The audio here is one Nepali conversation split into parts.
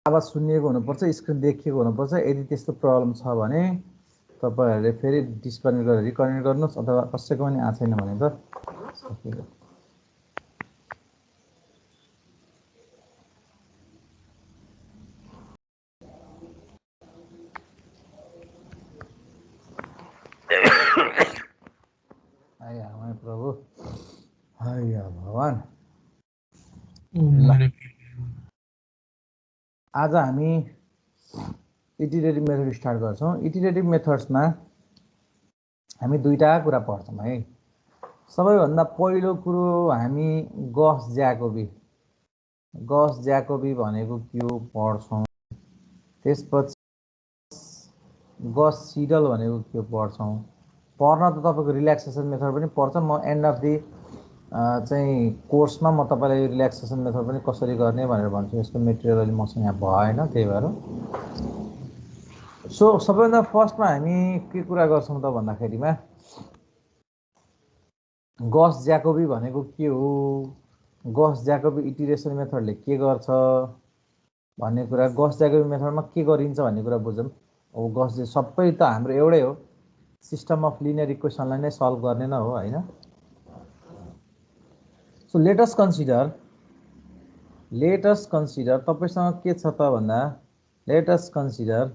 आवाज सुनिएको हुनुपर्छ, स्क्रिन देखिएको हुनुपर्छ। यदि त्यस्तो प्रब्लम छ भने तपाईहरुले फेरि डिस्कनेक्ट गरेर रिकनेक्ट गर्नुस्, अथवा कसैको पनि आएको छैन भने त सकियो। आया हमारे प्रभु, हाय भगवान। आज हामी इटरेटिभ मेथड स्टार्ट गर्छौं। इटरेटिभ मेथड्समा हामी दुईटा कुरा पढ्छौं है। सबैभन्दा पहिलो कुरो हामी गस ज्याकोबी भनेको के हो पढ्छौं। त्यसपछि गस सिडल भनेको के हो पढ्छौं। पढ्न त तपाईको रिल्याक्सेसन मेथड पनि पढ्छ। म एन्ड अफ दी चाहिँ कोर्समा म तपाईलाई रिल्याक्सेसन मेथड पनि कसरी गर्ने भनेर भन्छु। यसको मेटेरियल अहिले मसँग यहाँ भएन, त्यही भएर। सो सबैभन्दा फर्स्टमा हामी के कुरा गर्छौं त भन्दाखेरिमा गस ज्याकोबी भनेको के हो, गस ज्याकोबी इटरेसन मेथडले के गर्छ भन्ने कुरा, गस ज्याकोबी मेथडमा के गरिन्छ भन्ने कुरा बुझौं। अब गस सबै त हाम्रो एउटै हो, सिस्टम अफ लिनियर इक्वेसनलाई नै सल्भ गर्ने नै हो हैन। सो लेट अस कन्सिडर तपाईसँग के छ त भन्दा let us consider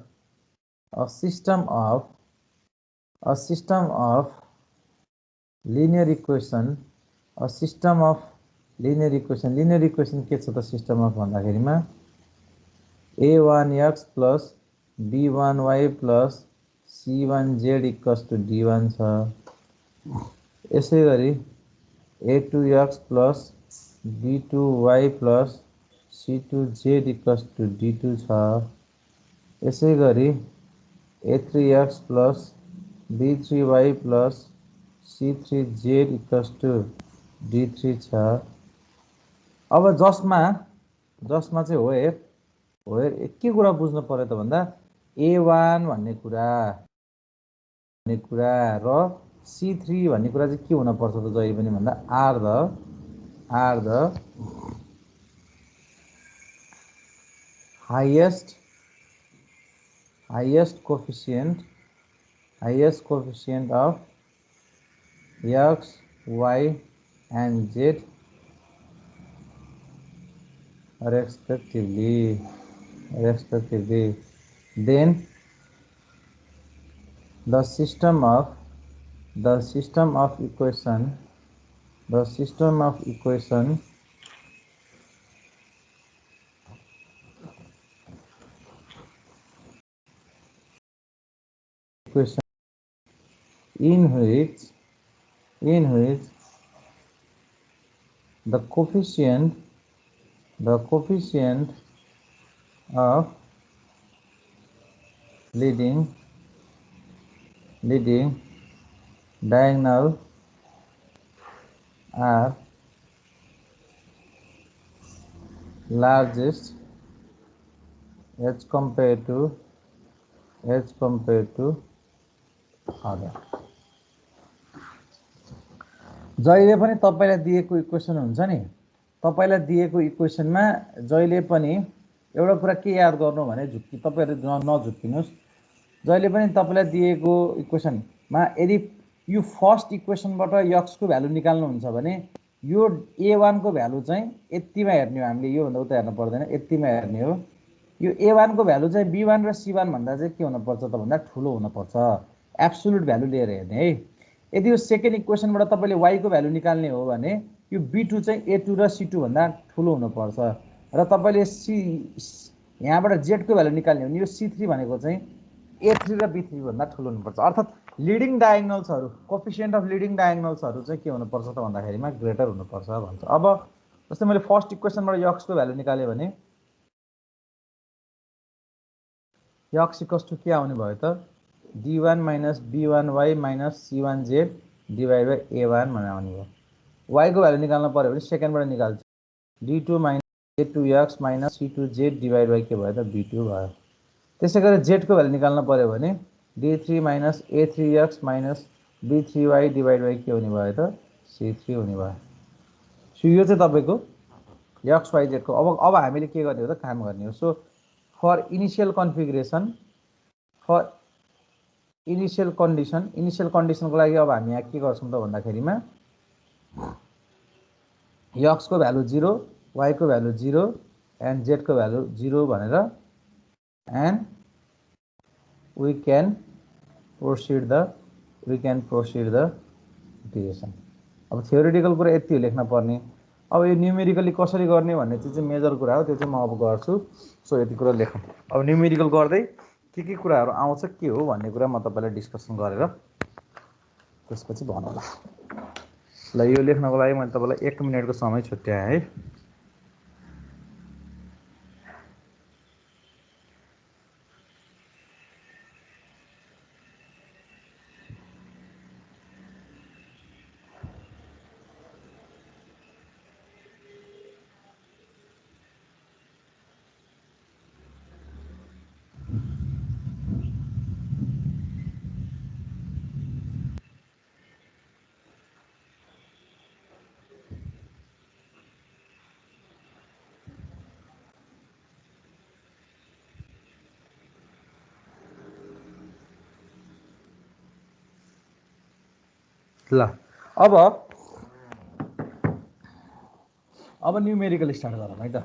a system of linear equation, linear equation के छ त सिस्टम अफ भन्दाखेरिमा a1x plus b1y plus c1z equals to d1 छ। यसै गरी a2x plus b2y plus c2z equals to d2 छ। यसै गरी a3x plus b3y plus c3z equals to d3 छ। अब जसमा चाहिँ वेयर के कुरा बुझ्नु पर्यो त भन्दा a1 भन्ने कुरा र c3 भन्ने कुरा चाहिँ के हुन पर्छ त जहिले पनि भन्दा are the highest coefficient of x, y and z respectively. Then the system of equation in which the coefficient of leading diagonal are largest as compared to other. जहिले पनि तपाईलाई दिएको इक्वेसन हुन्छ नि, तपाईलाई दिएको इक्वेसनमा जहिले पनि एउटा कुरा के याद गर्नु भने तपाईहरु नझुक्किनुस्। जहिले पनि तपाईलाई दिएको इक्वेसनमा यदि यो फर्स्ट इक्वेसनबाट x को भ्यालु निकाल्नु हुन्छ भने यो a1 को भ्यालु चाहिँ यतिमा हेर्ने हो हामीले, यो भन्दा उता हेर्न पर्दैन, यतिमा हेर्ने हो। यो a1 को भ्यालु चाहिँ b1 र c1 भन्दा चाहिँ के हुन पर्छ त भन्दा ठुलो हुन पर्छ, एब्सोल्युट भ्यालु लिएर हेर्ने है। यदि यो सेकेन्ड इक्वेसनबाट तपाईले y को भ्यालु निकाल्ने हो भने यो b2 चाहिँ a2 र c2 भन्दा ठुलो हुन पर्छ, र तपाईले यहाँबाट z को भ्यालु निकाल्ने हो भने यो c3 भनेको चाहिँ a3 र b3 भन्दा ठुलो हुनु पर्छ। अर्थात लिडिङ डायगोनल्सहरु, कोएफिसिएन्ट अफ लिडिङ डायगोनल्सहरु चाहिँ के हुनु पर्छ त भन्दाखेरिमा ग्रेटर हुनु पर्छ भन्छ। अब जस्तै मैले फर्स्ट इक्वेसनबाट x को भ्यालु निकाले भने x इक्वल्स टु के आउने भयो त d1 minus b1y minus c1z divided by a1 भनेर आउने भयो। y को भ्यालु निकाल्न पर्यो भने सेकेन्डबाट निकाल्छ, d2 minus a2x minus c2z divided by के भयो त b2 भयो। त्यसैगरी z को भ्यालु निकाल्न पर्यो भने d3 minus a3x minus b3y divided by के हुने भयो त c3 हुने भयो। सो यो चाहिँ तपाईको x y z को अब हामीले के गर्ने हो त काम गर्ने हो। So for initial configuration for initial कन्डिसनको लागि अब हामी यहाँ के गर्छौँ त भन्दाखेरिमा x को भ्यालु 0, y को भ्यालु 0 एन्ड z को भ्यालु 0 भनेर and we can proceed the iteration. अब थ्योरेटिकल कुरा यति हो लेख्न पर्ने। अब यो न्युमेरिकली कसरी गर्ने भन्ने चाहिँ मेजर कुरा हो, त्यो चाहिँ म अब गर्छु। सो यति कुरा लेखौँ। अब न्युमेरिकल गर्दै के कुराहरू आउँछ के हो भन्ने कुरा म तपाईँलाई डिस्कसन गरेर त्यसपछि भनौँला। ल यो लेख्नको लागि मैले तपाईँलाई 1 मिनेटको समय छुट्याएँ है। ल अब न्युमेरिकल स्टार्ट गरौँ है त।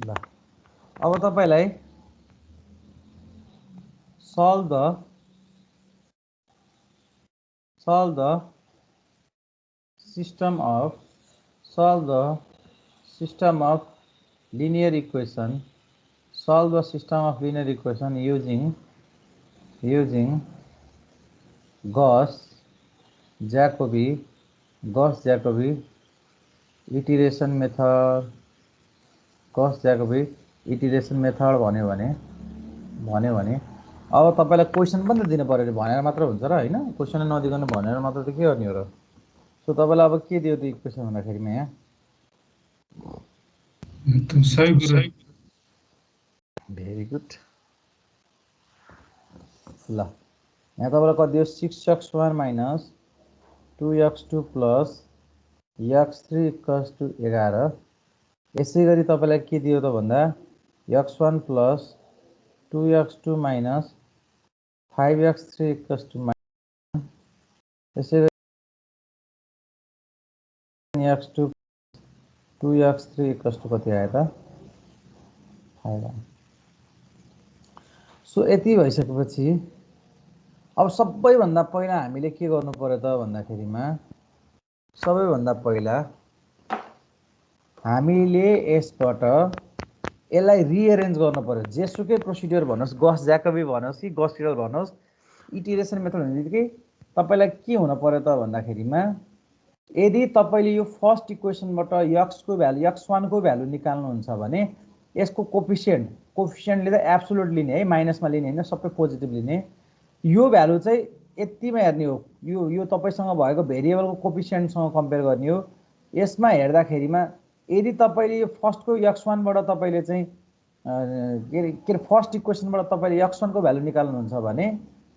ल अब तपाईलाई solve the system of linear equation using Gauss-Jacobi iteration method भन्यो भने अब तपाईलाई क्वेशन पनि त दिनु पर्यो, भनेर मात्र हुन्छ र हैन? क्वेशन नदिकन भनेर मात्र त के गर्ने हो र? सो तपाईलाई अब के दियो त इक्वेसन भन्दाखेरिमा यहाँ भेरी गुड। ल यहाँ तपाईलाई कति दियो 6x1 minus 2x2 plus x3 equals to 11। यसै गरी तपाईलाई के दियो त भन्दा x1 plus 2x2 minus 5x3 equals to -, यसै गरी x2 2x3 equals to कति आयो त 5। सो यति भइसकेपछि अब सबैभन्दा पहिला हामीले के गर्नु पर्यो त भन्दाखेरिमा सबैभन्दा पहिला हामीले यसबाट यसलाई रिअरेन्ज गर्नु पर्यो। जेसुकै प्रोसिडियर भन्नुस्, गॉस ज्याकोबी भन्नुस् कि गॉस सिडल भन्नुस्, इटिरेसन मेथड भनेको तपाईलाई के हुन पर्यो त भन्दाखेरिमा यदि तपाईले यो फर्स्ट इक्वेसनबाट x को भ्यालु x1 को भ्यालु निकाल्नुहुन्छ भने यसको कोफिसिएन्टले त एब्सोल्युट लिने है, माइनसमा लिने हैन, सबै पोजिटिभ लिने। यो भ्यालु चाहिँ यतिमा हेर्ने हो, यो तपाईसँग भएको भेरिएबलको कोफिसिएन्टसँग कम्पेयर गर्ने हो। यसमा हेर्दाखेरिमा यदि तपाईले यो फर्स्टको x1 बाट तपाईले चाहिँ के फर्स्ट इक्वेसनबाट तपाईले x1 को भ्यालु निकाल्नुहुन्छ भने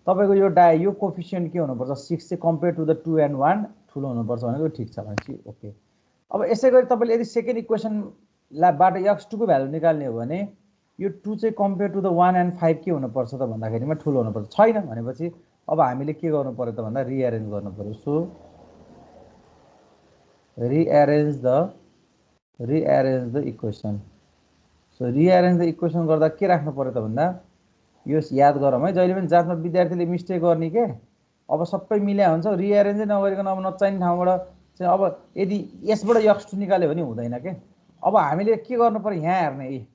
तपाईको यो कोफिसिएन्ट के हुनुपर्छ 6 चाहिँ कम्पेयर टु द 2 and 1 ठुलो हुनुपर्छ भनेको ठीक छ भनेपछि ओके। अब यसै गरी तपाईले यदि सेकेन्ड इक्वेसन बाट x2 को भ्यालु निकाल्ने हो भने यो 2 चाहिँ कम्पेयर टु द 1 and 5 के हुनुपर्छ त भन्दाखेरिमा ठुलो हुनुपर्छ। छैन भनेपछि अब हामीले के गर्नु पर्यो त भन्दा रिअरेन्ज गर्नु पर्यो। So rearrange the equation. So rearrange the equation गर्दा के राख्नु पर्यो त भन्दा यो याद गरौँ है, जहिले पनि जाँचमा विद्यार्थीले मिस्टेक गर्ने के अब सबै मिल्या हुन्छ, रिअरेन्जै नगरिकन अब नचाहिने ठाउँबाट चाहिँ अब यदि यसबाट x2 निकाल्यो भने हुँदैन के। अब हामीले के गर्नु पर्यो यहाँ हेर्ने,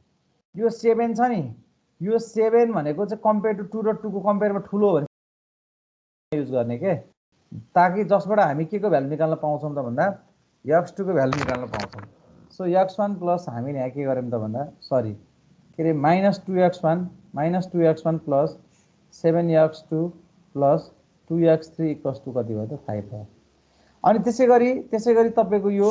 यो 7 छ नि, यो 7 भनेको चाहिँ कम्पेयर टु 2 र 2 को कम्पेयरमा ठुलो भने युज गर्ने के, ताकि जसबाट हामी के को भ्यालु निकाल्न पाउँछौँ त भन्दा x2 को भ्यालु निकाल्न पाउँछौँ। सो x1 प्लस हामीले यहाँ के गर्यौँ त भन्दा सरी के रे -2x1 plus 7x2 plus 2x3 equals to कति भयो त 5 भयो। अनि त्यसै गरी तपाईको यो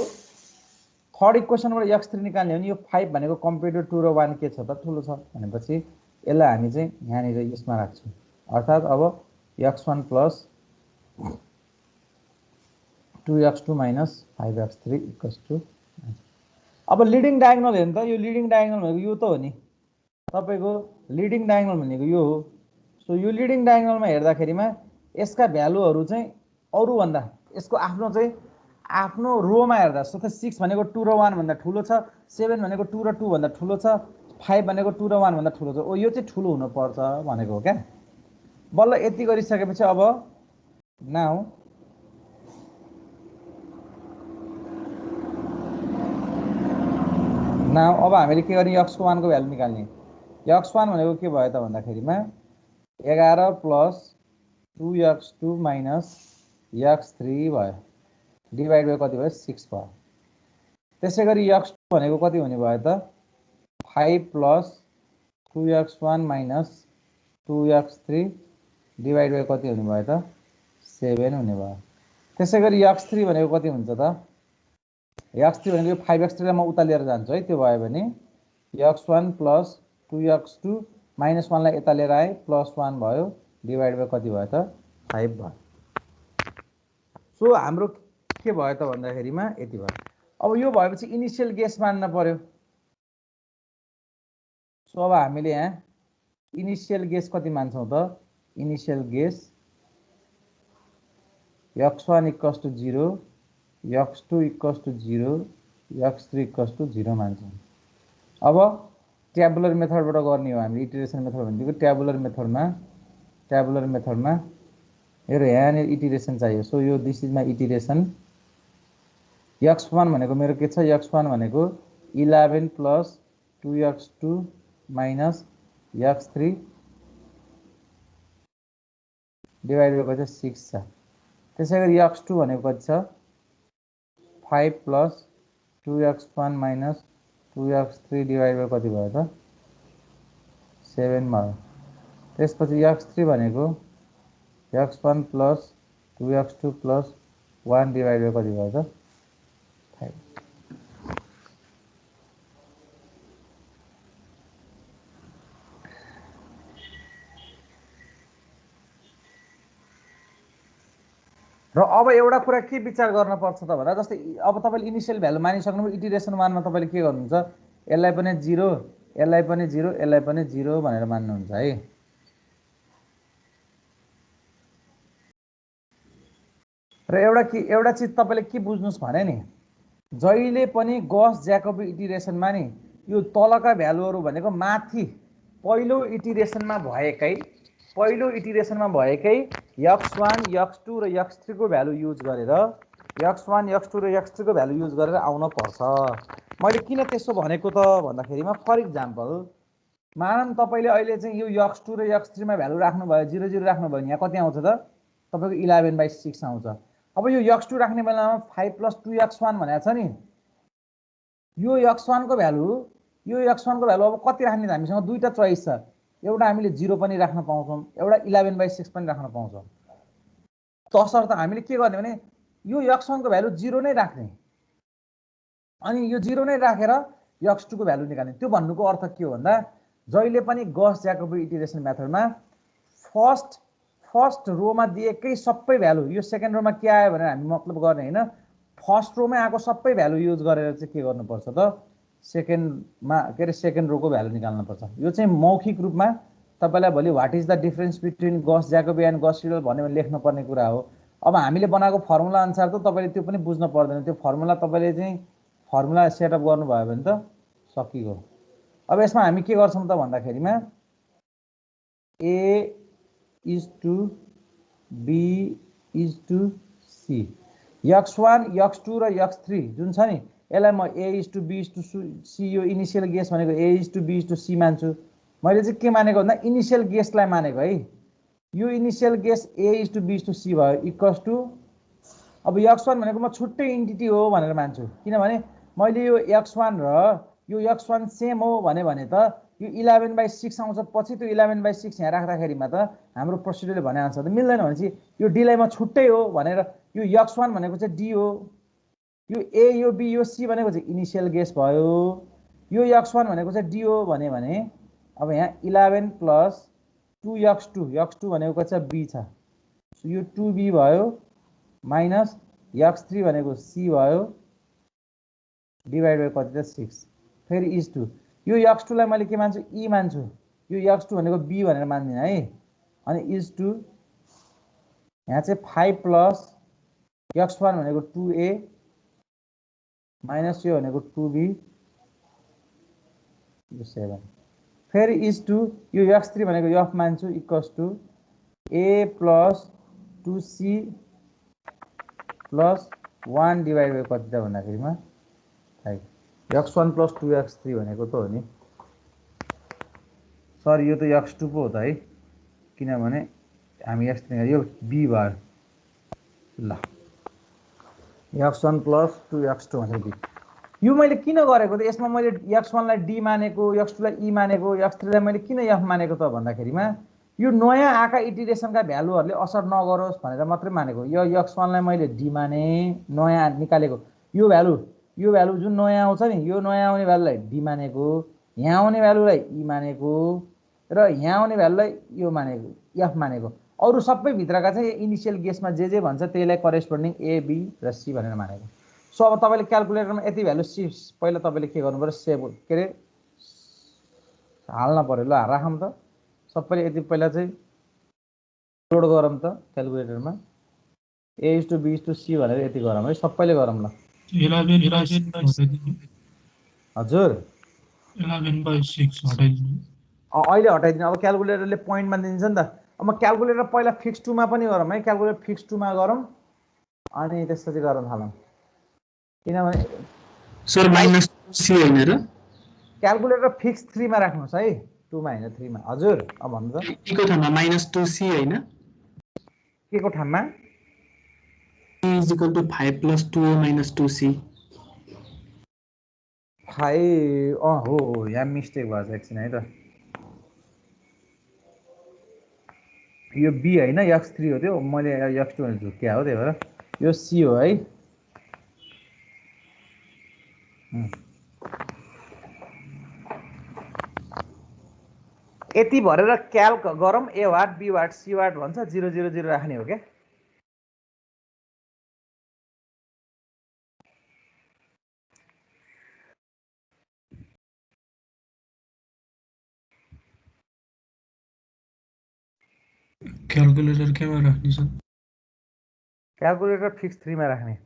थर्ड इक्वेसनबाट x3 निकाल्ने हो भने यो 5 भनेको कम्पेयर टु 2 र 1 के छ त ठुलो छ भनेपछि यसलाई हामी चाहिँ यहाँनिर यसमा राख्छौँ, अर्थात् अब x1 plus 2x2 minus 5x3 equals to. अब लिडिङ डायगोनल हेर्नु त, यो लिडिङ डायगोनल भनेको यो त हो नि, तपाईँको लिडिङ डायगोनल भनेको यो हो। सो यो लिडिङ डायगोनलमा हेर्दाखेरिमा यसका भ्यालुहरू चाहिँ अरूभन्दा यसको आफ्नो रोमा हेर्दा, जस्तै 6 भनेको 2 र 1 भन्दा ठुलो छ, 7 भनेको 2 र 2 भन्दा ठुलो छ, 5 भनेको 2 र 1 भन्दा ठुलो छ। ओ यो चाहिँ ठुलो हुनुपर्छ भनेको हो क्या। बल्ल यति गरिसकेपछि अब नाउ अब हामीले के गर्ने, x1 को भ्यालु निकाल्ने। x1 भनेको के भयो त भन्दाखेरिमा 11 प्लस 2x2 माइनस x3 भयो, डिभाइड बाई कति भयो 6 भयो। त्यसै गरी x2 भनेको कति हुने भयो त 5 plus 2x1 minus 2x3 divide by कति हुने भयो त 7 हुने भयो। त्यसै गरी x3 भनेको कति हुन्छ त, x3 भनेको 5x3 लाई म उता लिएर जान्छु है, त्यो भयो भने x1 प्लस 2x2 माइनस 1 लाई यता लिएर आए प्लस 1 भयो, डिभाइड बाई कति भयो त 5 भयो। सो हाम्रो के भयो त भन्दाखेरिमा यति भयो। अब यो भएपछि इनिशियल गेस मान्न पर्यो। सो अब हामीले यहाँ इनिशियल गेस कति मान्छौँ त, initial guess x1 equals to 0, x2 equals to 0, x3 equals to 0 मान्छौँ। अब ट्याबुलर मेथडबाट गर्ने हो हामीले, इटिरेसन मेथड भनेको ट्याबुलर मेथडमा हेर यहाँनिर इटिरेसन चाहियो। सो यो this is my iteration. x1 भनेको मेरो के छ, x1 भनेको 11 plus 2x2 minus x3 divide by कति 6 छ। त्यसै गरी x2 भनेको कति छ 5 plus 2x1 minus 2x3 divide by कति भयो त 7 भयो। त्यसपछि x3 भनेको x1 plus 2x2 plus 1 divide by कति भयो त 5। र अब एउटा कुरा के विचार गर्न पर्छ त भन्दा, जस्तै अब तपाईले इनिशियल भ्यालु मानिसक्नुभयो, इटिरेसन 1 मा तपाईले के गर्नुहुन्छ, यसलाई पनि 0, यसलाई पनि 0, यसलाई पनि 0 भनेर मान्नुहुन्छ है। र एउटा चीज तपाईले के बुझ्नुस् भने नि, जहिले पनि गस ज्याकोबी इटिरेसनमा नि यो तलका भ्यालुहरू भनेको माथि पहिलो इटिरेसनमा भएकै x1 x2 र x3 को भ्यालु युज गरेर x1 x2 र x3 को भ्यालु युज गरेर आउन पर्छ। मैले किन त्यसो भनेको त भन्दाखेरिमा, फर इक्जाम्पल मानन तपाईले अहिले चाहिँ यो x2 र x3 मा भ्यालु राख्नु भयो 0 0 राख्नु भयो, यहाँ कति आउँछ त तपाईको 11/6 आउँछ। अब यो x2 राख्ने बेलामा 5 प्लस 2x1 भनेको छ नि, यो x1 को भ्यालु अब कति राख्ने त हामीसँग दुईटा चोइस छ, एउटा हामीले 0 पनि राख्न पाउँछौँ, एउटा 11/6 पनि राख्न पाउँछौँ। तसर्थ हामीले के गर्ने भने यो x1 को भ्यालु 0 नै राख्ने, अनि यो 0 नै राखेर x2 को भ्यालु निकाल्ने। त्यो भन्नुको अर्थ के हो भन्दा, जहिले पनि गस ज्याकोबी इटिरेसन मेथडमा फर्स्ट रोमा दिएकै सबै भ्यालु, यो सेकेन्ड रोमा के आयो भनेर हामी मतलब गर्ने हैन, फर्स्ट रोमै आएको सबै भ्यालु युज गरेर चाहिँ के गर्नुपर्छ त सेकेन्डमा सेकेन्ड रोको भ्यालु निकाल्नुपर्छ। यो चाहिँ मौखिक रूपमा तपाईलाई भोलि what is the difference between Gauss Jacobi and Gauss Seidel भन्ने लेख्न पर्ने कुरा हो। अब हामीले बनाएको फर्मुला अनुसार त तपाईले त्यो पनि बुझ्न पर्दैन, त्यो फर्मुला तपाईले चाहिँ फर्मुला सेटअप गर्नुभयो भने त सकिगयो। अब यसमा हामी के गर्छौं त भन्दाखेरिमा A is to B is to C, x1 x2 र x3 जुन छ नि यसलाई म A is to B is to C, यो इनिशियल गेस भनेको A is to B is to C मान्छु। मैले चाहिँ के मानेको भन्दा इनिशियल गेसलाई मानेको है, यो initial guess A is to B is to C भयो इक्वल्स टु, अब x1 भनेको म छुट्टै इन्टिटी हो भनेर मान्छु, किनभने मैले यो x1 र यो x1 सेम हो भने त यो 11/6 आउँछ, पछि त्यो 11/6 यहाँ राख्दाखेरिमा त हाम्रो प्रोसिडरले भने अनुसार त मिल्दैन, भनेपछि यो d लाई म छुट्टै हो भनेर यो x1 भनेको चाहिँ d हो, यो A यो B यो C भनेको चाहिँ इनिशियल गेस भयो, यो x1 भनेको चाहिँ d हो भने अब यहाँ 11 प्लस 2x2 x2 भनेको कति छ b छ सो यो 2b भयो माइनस x3 भनेको c भयो डिभाइड बाइ कति त 6 फेरि इज टू यो x2 लाई मैले के मान्छु e मान्छु यो x2 भनेको b भनेर मान्दिनँ है अनि इज टू यहाँ चाहिँ 5 प्लस x1 भनेको 2a माइनस यो भनेको 2b 7 फेरि इज टू यो x3 भनेको f मान्छु equals to a plus 2c plus 1 divide by कति त भन्दाखेरिमा x1 प्लस 2x3 भनेको त हो नि सरी यो त x2 पो हो त है किनभने हामी x3 यो b भयो ल x1 प्लस 2x2 भनेको b यो मैले किन गरेको त यसमा मैले x1 लाई d मानेको x2 लाई e मानेको x3 लाई मैले किन f मानेको त भन्दाखेरिमा यो नयाँ आएका इटिरेसनका भ्यालुहरूले असर नगरोस् भनेर मात्रै मानेको यो x1 लाई मैले d माने नयाँ निकालेको यो भ्यालु जुन नयाँ आउँछ नि यो नयाँ आउने भ्यालुलाई d मानेको यहाँ आउने भ्यालुलाई e मानेको र यहाँ आउने भ्यालुलाई यो मानेको f मानेको अरु सबै भित्रका चाहिँ इनिशियल गेसमा जे भन्छ त्यसलाई करेस्पोन्डिङ a b र c भनेर मानेको सो अब तपाईले क्याल्कुलेटरमा यति भ्यालु पहिला तपाईले के गर्नु पर्यो सेभ के रे हाल्न पर्यो ल राखौँ त सबैले यति पहिला चाहिँ लोड गरौँ त क्याल्कुलेटरमा a is to b is to c भनेर यति गरौँ है सबैले गरौँ ल 11/6 हजुर 11/6 हटाइदिनु अहिले हटाइदिनु अब क्याल्कुलेटरले पोइन्टमा दिन्छ नि त अब म क्याल्कुलेटर पहिला फिक्स 2 मा पनि गरौँ है क्याल्कुलेटर फिक्स 2 मा गरौँ अनि त्यसपछि गर्न थालौँ किनभने सर -c हैन र क्याल्कुलेटर फिक्स 3 मा राख्नुस् है 2 मा हैन 3 मा हजुर अब भन्नु त के को ठाउँमा -2c हैन के को ठाउँमा c = 5 + 2a - 2c 5 हो यहाँ मिस्टेक भएछ एकछिन है त यो b हैन x3 हो त्यो मैले x2 भनेर झुक्क्या हो त्यही भएर यो c हो है यति भरेर क्याल्क गरौँ a what b what c what भन्छ 0 0 0 राख्ने हो क्या क्याल्कुलेटर केमा राख्ने छ क्याल्कुलेटर फिक्स 3 मा राख्ने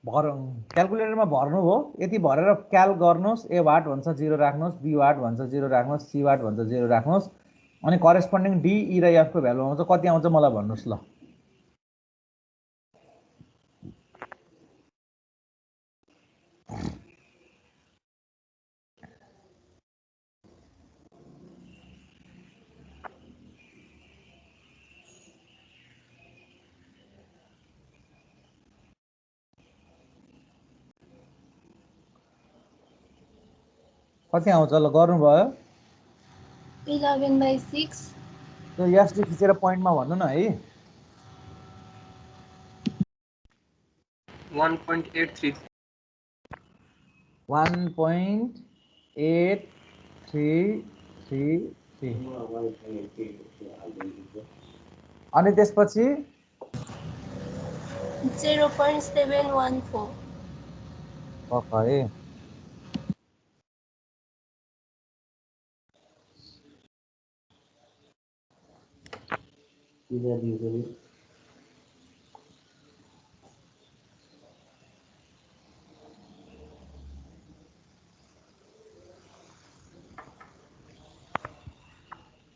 क्याल्कुलेटरमा भर्नु हो यति भरेर क्याल गर्नुहोस् a वाट भन्छ 0 राख्नुहोस् b वाट भन्छ 0 राख्नुहोस् c वाट भन्छ 0 राख्नुहोस् अनि करेस्पोन्डिङ d e र f को भ्यालु आउँछ कति आउँछ मलाई भन्नुस् ल कति आउँछ ल गर्नुभयो 11/6 त्यो यसले खिचेर पोइन्टमा भन्नु न है 1.83 1.8333 अनि त्यसपछि 0.714 है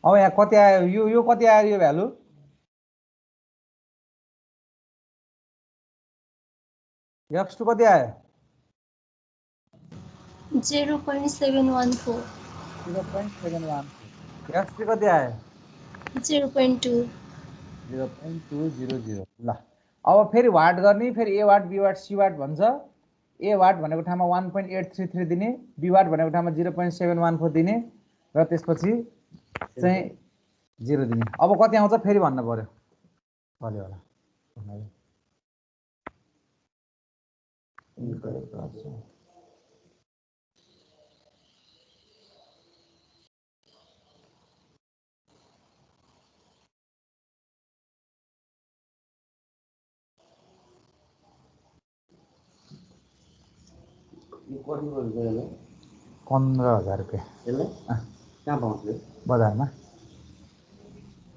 अब यहाँ कति आयो यो कति आयो यो भ्यालु x2 कति आयो 0.714 0.714 x3 कति आयो 0.2 0.200 ल अब फेरि वाट गर्ने फेरि A what B what C what भन्छ ए वाट भनेको ठाउँमा 1.833 दिने बी वाट भनेको ठाउँमा 0.714 दिने र त्यसपछि चाहिँ 0 दिने अब कति आउँछ फेरि भन्न पर्यो भले होला यो कति गर्नु पर्यो 15,000 रुपियाँ यसलाई कहाँ पाउँछ बजारमा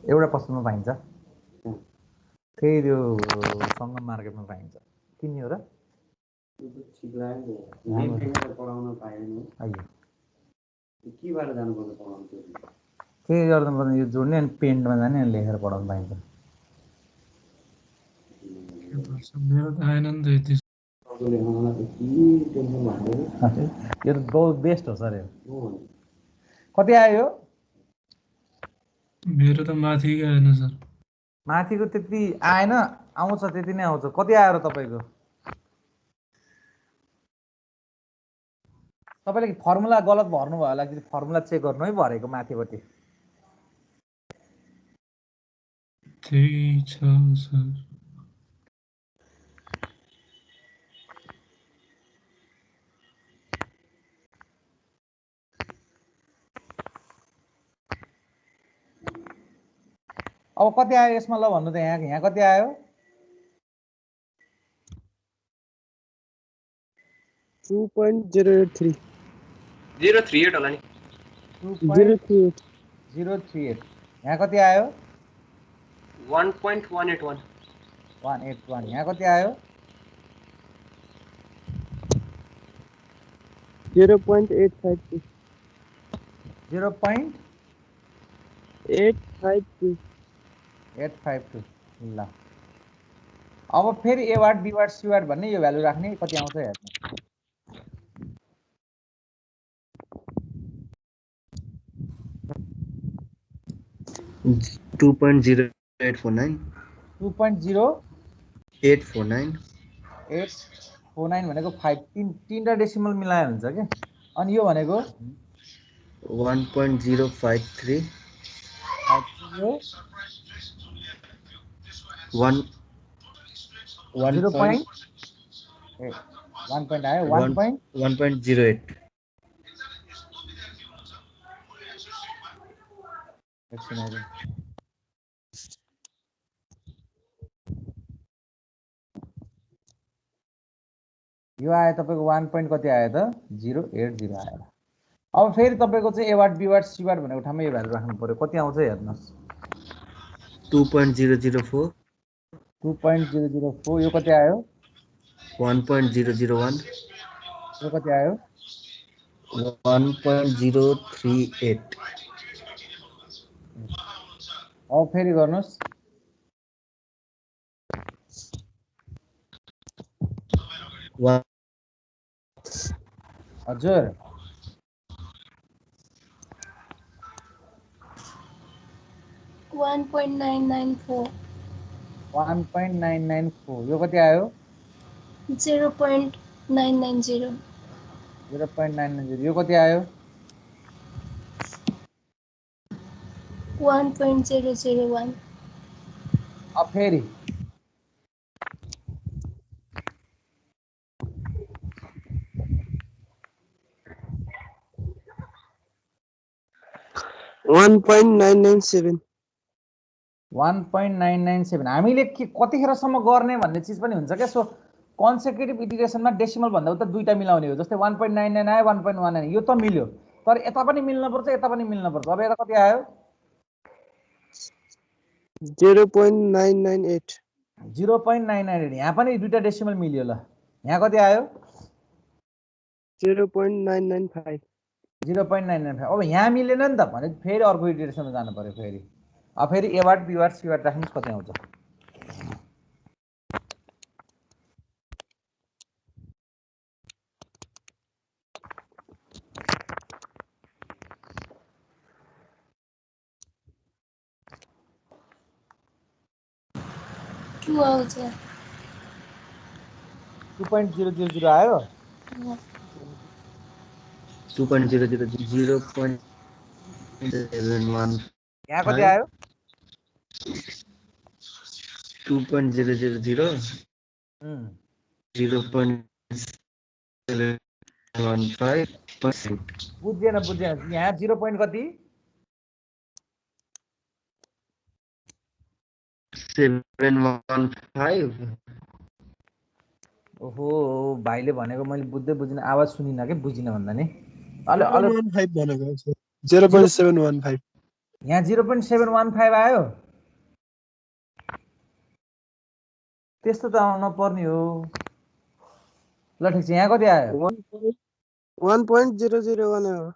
एउटा पसलमा पाइन्छ त्यही त्यो सङ्गम मार्केटमा पाइन्छ किन्ने हो र ठिक लाग्यो नि पढाउन पाएन आइयो केबाट जानुपर्छ पढाउनु केही गर्नुपर्ने यो जोड्ने अनि पेन्टमा जाने अनि लेखेर पढाउनु पाइन्छ मेरो त आएन नि त यति यो त बहुत बेस्ट हो सर यो कति आयो मेरो त माथि आएन सर माथिको त्यति आएन आउँछ त्यति नै आउँछ कति आयो र तपाईँको तपाईँले फर्मुला गलत भर्नु भयो होला कि फर्मुला चेक गर्नु है भरेको माथिपट्टि त्यही छ सर अब कति आयो यसमा ल भन्नु त यहाँ कति आयो 2.083 038 होला नि 038 यहाँ कति आयो 1.181 181 यहाँ कति आयो 0.852 0.852 ल अब फेरि A what B what C what भन्ने यो भ्यालु राख्ने कति आउँछ हेर्नु 2.0849 2.0849 भनेको 5 तीनटा डेसिमल मिलायो हुन्छ के अनि यो भनेको 1.053 1 आयो 1.08 यो आयो तपाईँको 1 point कति आयो त 080 आयो अब फेरि तपाईँको चाहिँ A what B what C what भनेको ठाउँमा यो भ्यालु राख्नु पर्यो कति आउँछ हेर्नुहोस् 2.004 2.004 यो कति आयो 1.001 यो कति आयो 1.038 अब फेरि गर्नुहोस् हजुर 1.994 यो कति आयो 0.990 0.990 यो कति आयो 1.001 अब फेरि 1.997 1.997 हामीले के कतिखेरसम्म गर्ने भन्ने चिज पनि हुन्छ क्या सो कन्सेक्युटिभ इन्टिग्रेसनमा डेसिमल भन्दा उता दुईटा मिलाउने हो जस्तै 1.99 आयो 1.19 यो त मिल्यो तर यता पनि मिल्नुपर्छ यता पनि मिल्नुपर्छ अब यता कति आयो 0.998 0.998 यहाँ पनि दुईटा डेसिमल मिल्यो ल यहाँ कति आयो 0.995 0.995 अब यहाँ मिलेन नि त भने फेरि अर्को इटरेसनमा जानु पर्यो फेरि अब फेरि एबाट बीबाट सीबाट राख्नुहोस् कति आउँछ 2 आउँछ 2.000 आयो 2.000 0.715 यहाँ कति आयो 2.000 0.715%. बुझेन यहाँ 0 point कति 715. ओहो भाइले भनेको मैले बुझ्दै बुझिनँ आवाज सुनिनँ के बुझिनँ भन्दा नि अलि 0.15 भनेको छ 0.715 यहाँ 0.715 आयो त्यस्तो त आउन पर्ने हो ल ठिक छ यहाँ कति आयो 1.001 हो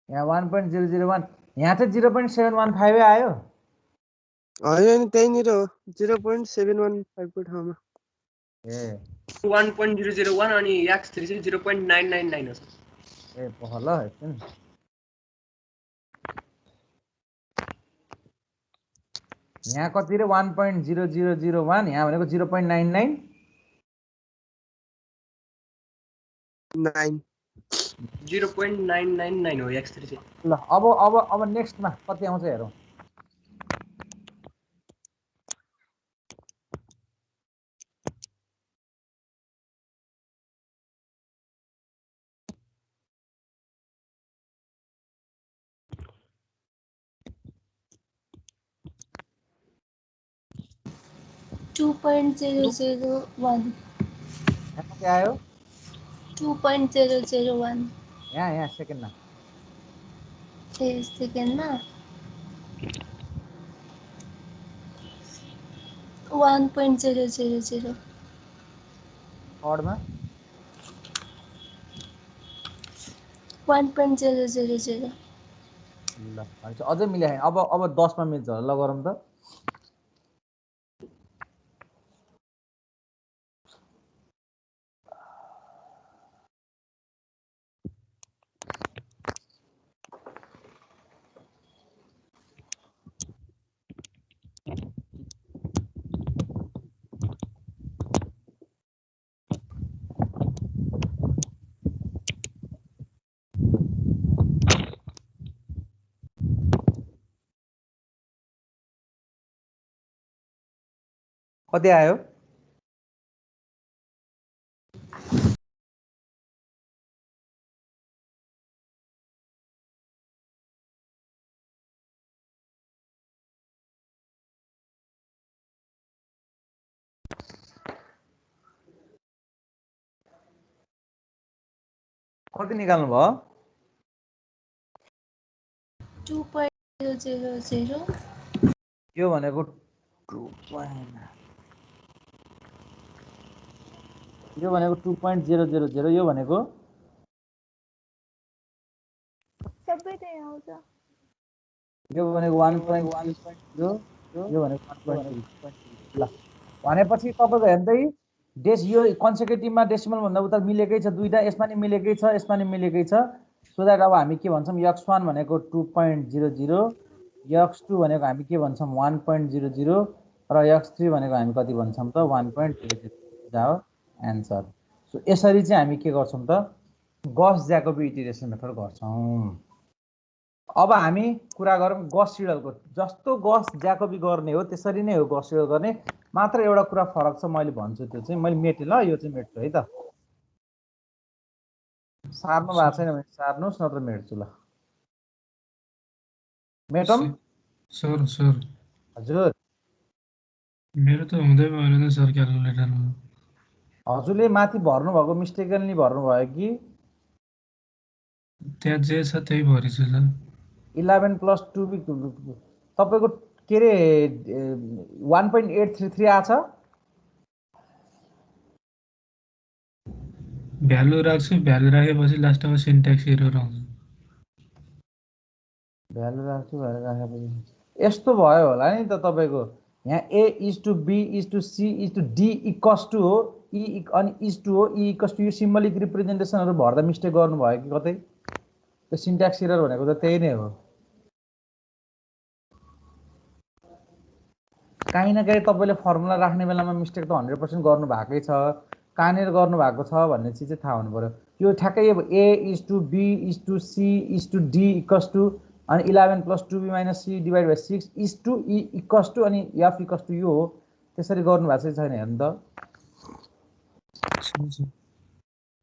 यहाँ 1.001 यहाँ चाहिँ 0.715 आयो होइन नि त्यहीँनिर हो 0.715 को ठाउँमा ए 1.001 अनि x3 चाहिँ 0.999 हो सर ए पहल एकछिन यहाँ कति रे 1.0001 यहाँ भनेको 0.99 9 0.999 हो x3 चाहिँ ल अब नेक्स्टमा कति आउँछ हेरौँ Two point zero zero one. यहाँ कति आयो 2.001 यहाँ सेकेन्डमा सेकेन्डमा 1.000 थर्डमा 1.000 ल भनेपछि अझै मिलाएँ अब 10मा मिल्छ होला ल गरौँ त कति आयो कति निकाल्नु भयो 2.000 यो भनेको 2.000 यो भनेको सबै त्यही आउँछ यो भनेको 1.1 यो भनेको 1.3 ल भनेपछि तपाईको हेर्दै यो कन्सेक्युटिभमा डेसिमल भन्दा उता मिलेकै छ दुईटा यसमा नि मिलेकै छ यसमा नि मिलेकै छ सो द्याट अब हामी के भन्छौँ x1 भनेको 2.00 x2 भनेको हामी के भन्छौँ 1.00 र x3 भनेको हामी कति भन्छौँ त 1.00 जाओ एन्सर सो यसरी चाहिँ हामी के गर्छौँ त गस ज्याकोबी इटिरेसन मेथड गर्छौँ अब हामी कुरा गरौँ गस सिडलको जस्तो गस ज्याकोबी गर्ने हो त्यसरी नै हो गस सिडल गर्ने मात्र एउटा कुरा फरक छ मैले भन्छु त्यो चाहिँ मैले मेटेँ ल यो चाहिँ मेट्छु है त सार्नु भएको छैन भने सार्नुहोस् नत्र मेट्छु ल मेटौँ सर हजुर मेरो त हुँदै भएन सर क्यालकुलेटरमा हजुरले माथि भर्नुभएको मिस्टेकली भर्नुभयो कि त्यहाँ जे छ त्यही भरिछु सर 11 + 2 तपाईँको के अरे 1.833 आछ भ्यालु राख्छु भ्यालु राखेपछि लास्टमा सिन्ट्याक्स एरर आउँछ भ्यालु राख्छु भनेर राखेपछि यस्तो भयो होला नि त तपाईँको यहाँ A is to B is to C is to D equals to हो अनि इज टु हो इक्वस टु यो सिम्बलिक रिप्रेजेन्टेसनहरू भर्दा मिस्टेक गर्नुभयो कि कतै त्यो सिन्ट्याक्स एरर भनेको त त्यही नै हो काहीँ न काहीँ तपाईँले फर्मुला राख्ने बेलामा मिस्टेक त 100% गर्नु भएकै छ कहाँनिर गर्नु भएको छ भन्ने चिज चाहिँ थाहा हुनु पर्यो यो ठ्याक्कै A is to B is to C is to D equals to अनि 11 + 2b - c / 6 is to E equals to अनि एफ इक्वस टु यो हो त्यसरी गर्नु भएको चाहिँ छैन हेर्नु त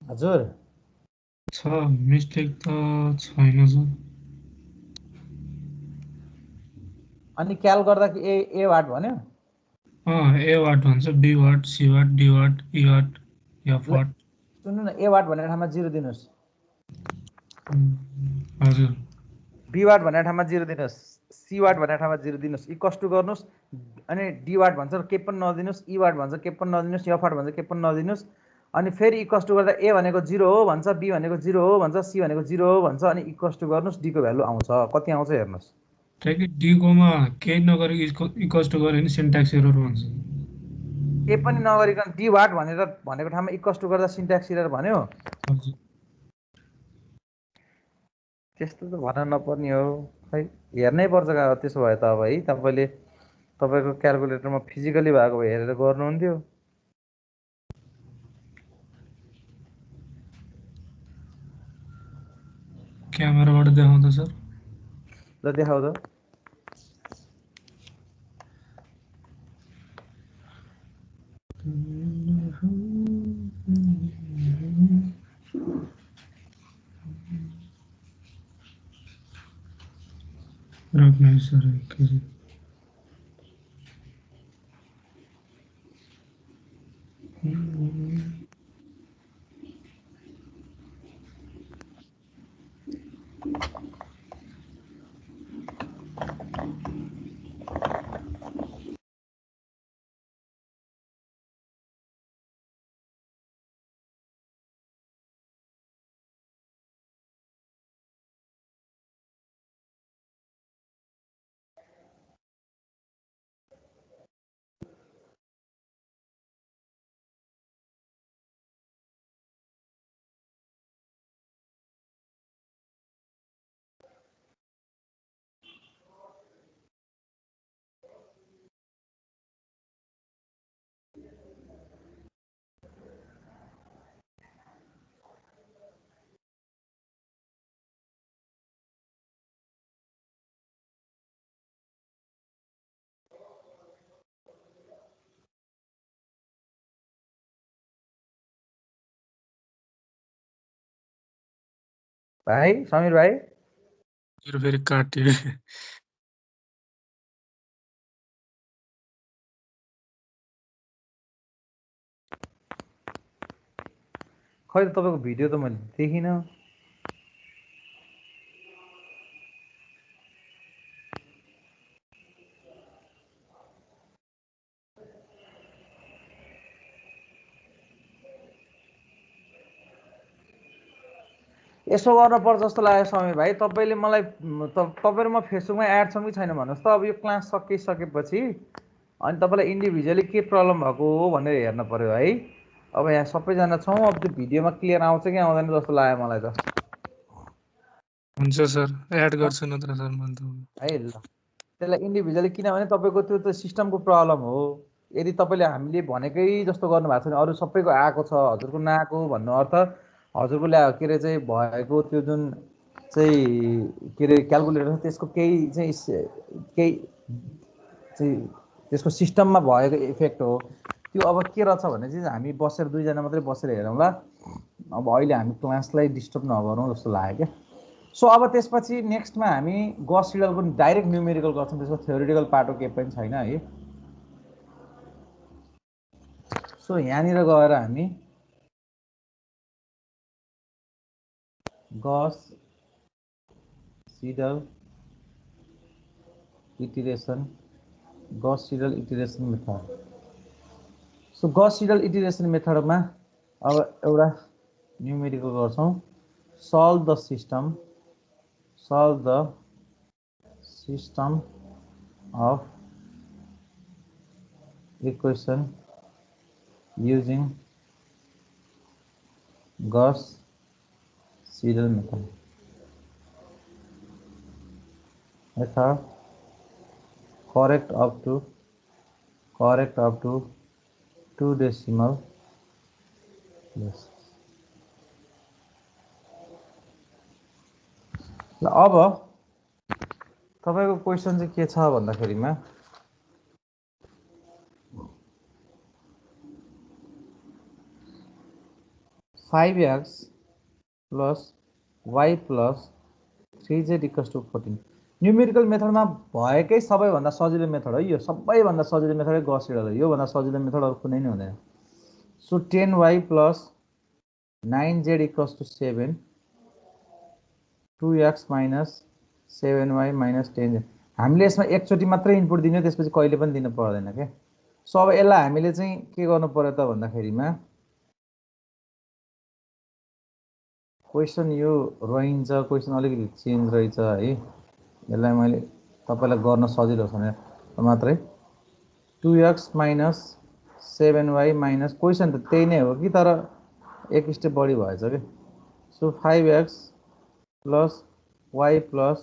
हजुर छ मिस्टेक त छैन सर अनि क्याल गर्दा कि ए वाट भन्यो ए वाट भन्छ B what C what D what E what F what सुन्नु न ए वाट भनेर ठाउँमा 0 दिनुहोस् हजुर बी वाट भनेर ठाउँमा 0 दिनुहोस् सी वाट भनेर ठाउँमा 0 दिनुहोस् इक्वस टु गर्नुहोस् अनि डी वाट भन्छ के पनि नदिनुहोस् ई वाट भन्छ के पनि नदिनुहोस् एफ वाट भन्छ के पनि नदिनुहोस् अनि फेरि इक्वस टु गर्दा ए भनेको 0 हो भन्छ बी भनेको 0 हो भन्छ सी भनेको 0 हो भन्छ अनि इक्वस टु गर्नुहोस् डी को भ्यालु आउँछ कति आउँछ हेर्नुहोस् ठ्याक्कै डी कोमा केही नगरी इक्वस टु गऱ्यो भने सिन्ट्याक्स एरर भन्छ के पनि नगरिकन डी वाट भनेर भनेको ठाउँमा इक्वस टु गर्दा सिन्ट्याक्स एरर भन्यो हजुर त्यस्तो त भन्न नपर्ने हो खै हेर्नै पर्छ त्यसो भए त अब है तपाईँले तपाईँको क्यालकुलेटरमा फिजिकली भएको भए हेरेर गर्नुहुन्थ्यो क्यामेराबाट देखाउँदा सर ल देखाउ त राख्नु सर एकैछिन भाइ समीर भाइ फेरि काट्यो खै त तपाईँको भिडियो त मैले देखिनँ यसो गर्नुपर्छ जस्तो लाग्यो समीर भाइ तपाईँले मलाई तपाईँ र म फेसबुकमा एड छौँ कि छैन भन्नुहोस् त अब यो क्लास सकिसकेपछि अनि तपाईँलाई इन्डिभिजुअली के प्रब्लम भएको हो भनेर हेर्न पर्यो है अब यहाँ सबैजना छौँ अब त्यो भिडियोमा क्लियर आउँछ कि आउँदैन जस्तो लाग्यो मलाई त हुन्छ सर एड गर्छु नत्र सर मैले त है ल त्यसलाई इन्डिभिजुअली किनभने तपाईँको त्यो त सिस्टमको प्रब्लम हो यदि तपाईँले हामीले भनेकै जस्तो गर्नुभएको छ भने अरू सबैको आएको छ हजुरको नआएको भन्नु अर्थ हजुरको के अरे चाहिँ भएको त्यो जुन चाहिँ के अरे क्यालकुलेटर छ त्यसको केही चाहिँ त्यसको सिस्टममा भएको इफेक्ट हो त्यो अब के रहेछ भने चाहिँ हामी बसेर दुईजना मात्रै बसेर हेरौँ ल अब अहिले हामी क्लासलाई डिस्टर्ब नगरौँ जस्तो लाग्यो क्या सो अब त्यसपछि नेक्स्टमा हामी गस सिडलको डाइरेक्ट न्युमेरिकल गर्छौँ त्यसको थ्योरिटिकल पार्ट केही पनि छैन है सो यहाँनिर गएर हामी गस सिडल इटिरेसन गस सिडल इटिरेसन मेथड सो गस सिडल इटिरेसन मेथडमा अब एउटा न्युमेरिकल गर्छौँ solve the system solve the system of equation using Gauss Seidel method. Method correct up to 2 decimal places. ल अब तपाईको क्वेशन चाहिँ के छ भन्दाखेरिमा 5x plus y plus 3z equals to 14 numerical मेथडमा भएकै सबैभन्दा सजिलो मेथड हो यो सबैभन्दा सजिलो मेथड गॉस सिडल हो यो भन्दा सजिलो मेथड अरु कुनै नै हुँदैन so 10y plus 9z equals to 7 2x minus 7y minus 10z हामीले यसमा एकचोटी मात्रै इनपुट दिने त्यसपछि कहिले पनि दिन पर्दैन के सो अब यसलाई हामीले चाहिँ के गर्नु पर्यो त भन्दाखेरिमा क्वेशन यो रहन्छ क्वेशन अलिकति चेन्ज रहेछ है यसलाई मैले तपाईलाई गर्न सजिलो छ भने मात्रै 2x minus 7y minus question त त्यही नै हो कि तर एक स्टेप बढी भएछ के so 5x plus y plus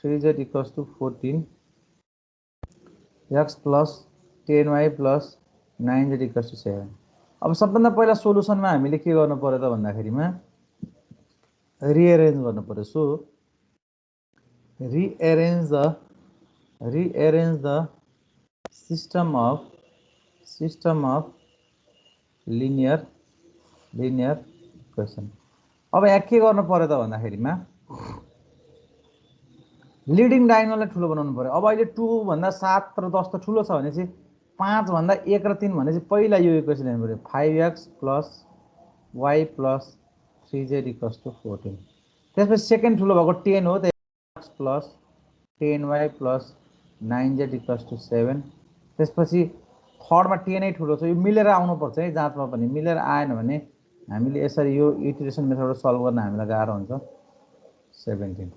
3z equals to 14 x plus 10y plus 9z equals to 7 अब सबभन्दा पहिला सोलुसनमा हामीले के गर्नु पर्यो त भन्दाखेरिमा rearrange गर्नु पर्यो so rearrange the system of linear equation अब यहाँ के गर्नु पर्यो त भन्दाखेरिमा लिडिङ डायगोनललाई ठुलो बनाउनु पर्यो अब अहिले 2 भन्दा 7 र 10 त ठुलो छ भने चाहिँ 5 भन्दा 1 र 3 भने चाहिँ पहिला यो इक्वेसन हेर्नु पर्यो 5x plus y plus 3z equals to 14 त्यसपछि सेकेन्ड ठुलो भएको 10 हो त्यही x plus 10y plus 9z equals to 7 त्यसपछि थर्डमा 10 नै ठुलो छ यो मिलेर आउनु पर्छ है जाँचमा पनि मिलेर आएन भने हामीले यसरी यो इटरेसन मेथडबाट सल्भ गर्न हामीलाई गाह्रो हुन्छ 17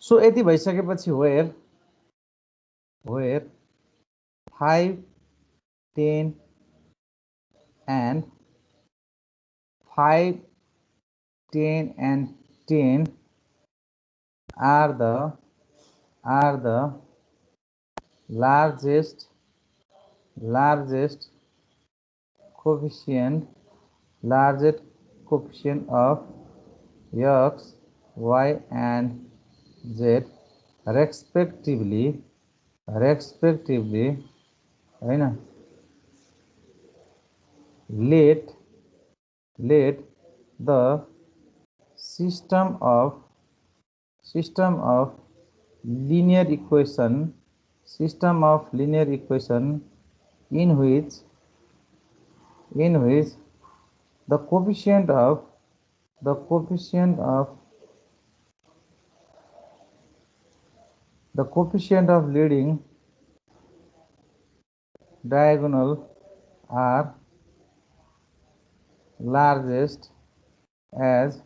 सो यति भइसकेपछि where 5 10 and 5 10 and 10 are the largest coefficient of x, y and z respectively हैन let the system of linear equation in which the coefficient of leading diagonal are largest as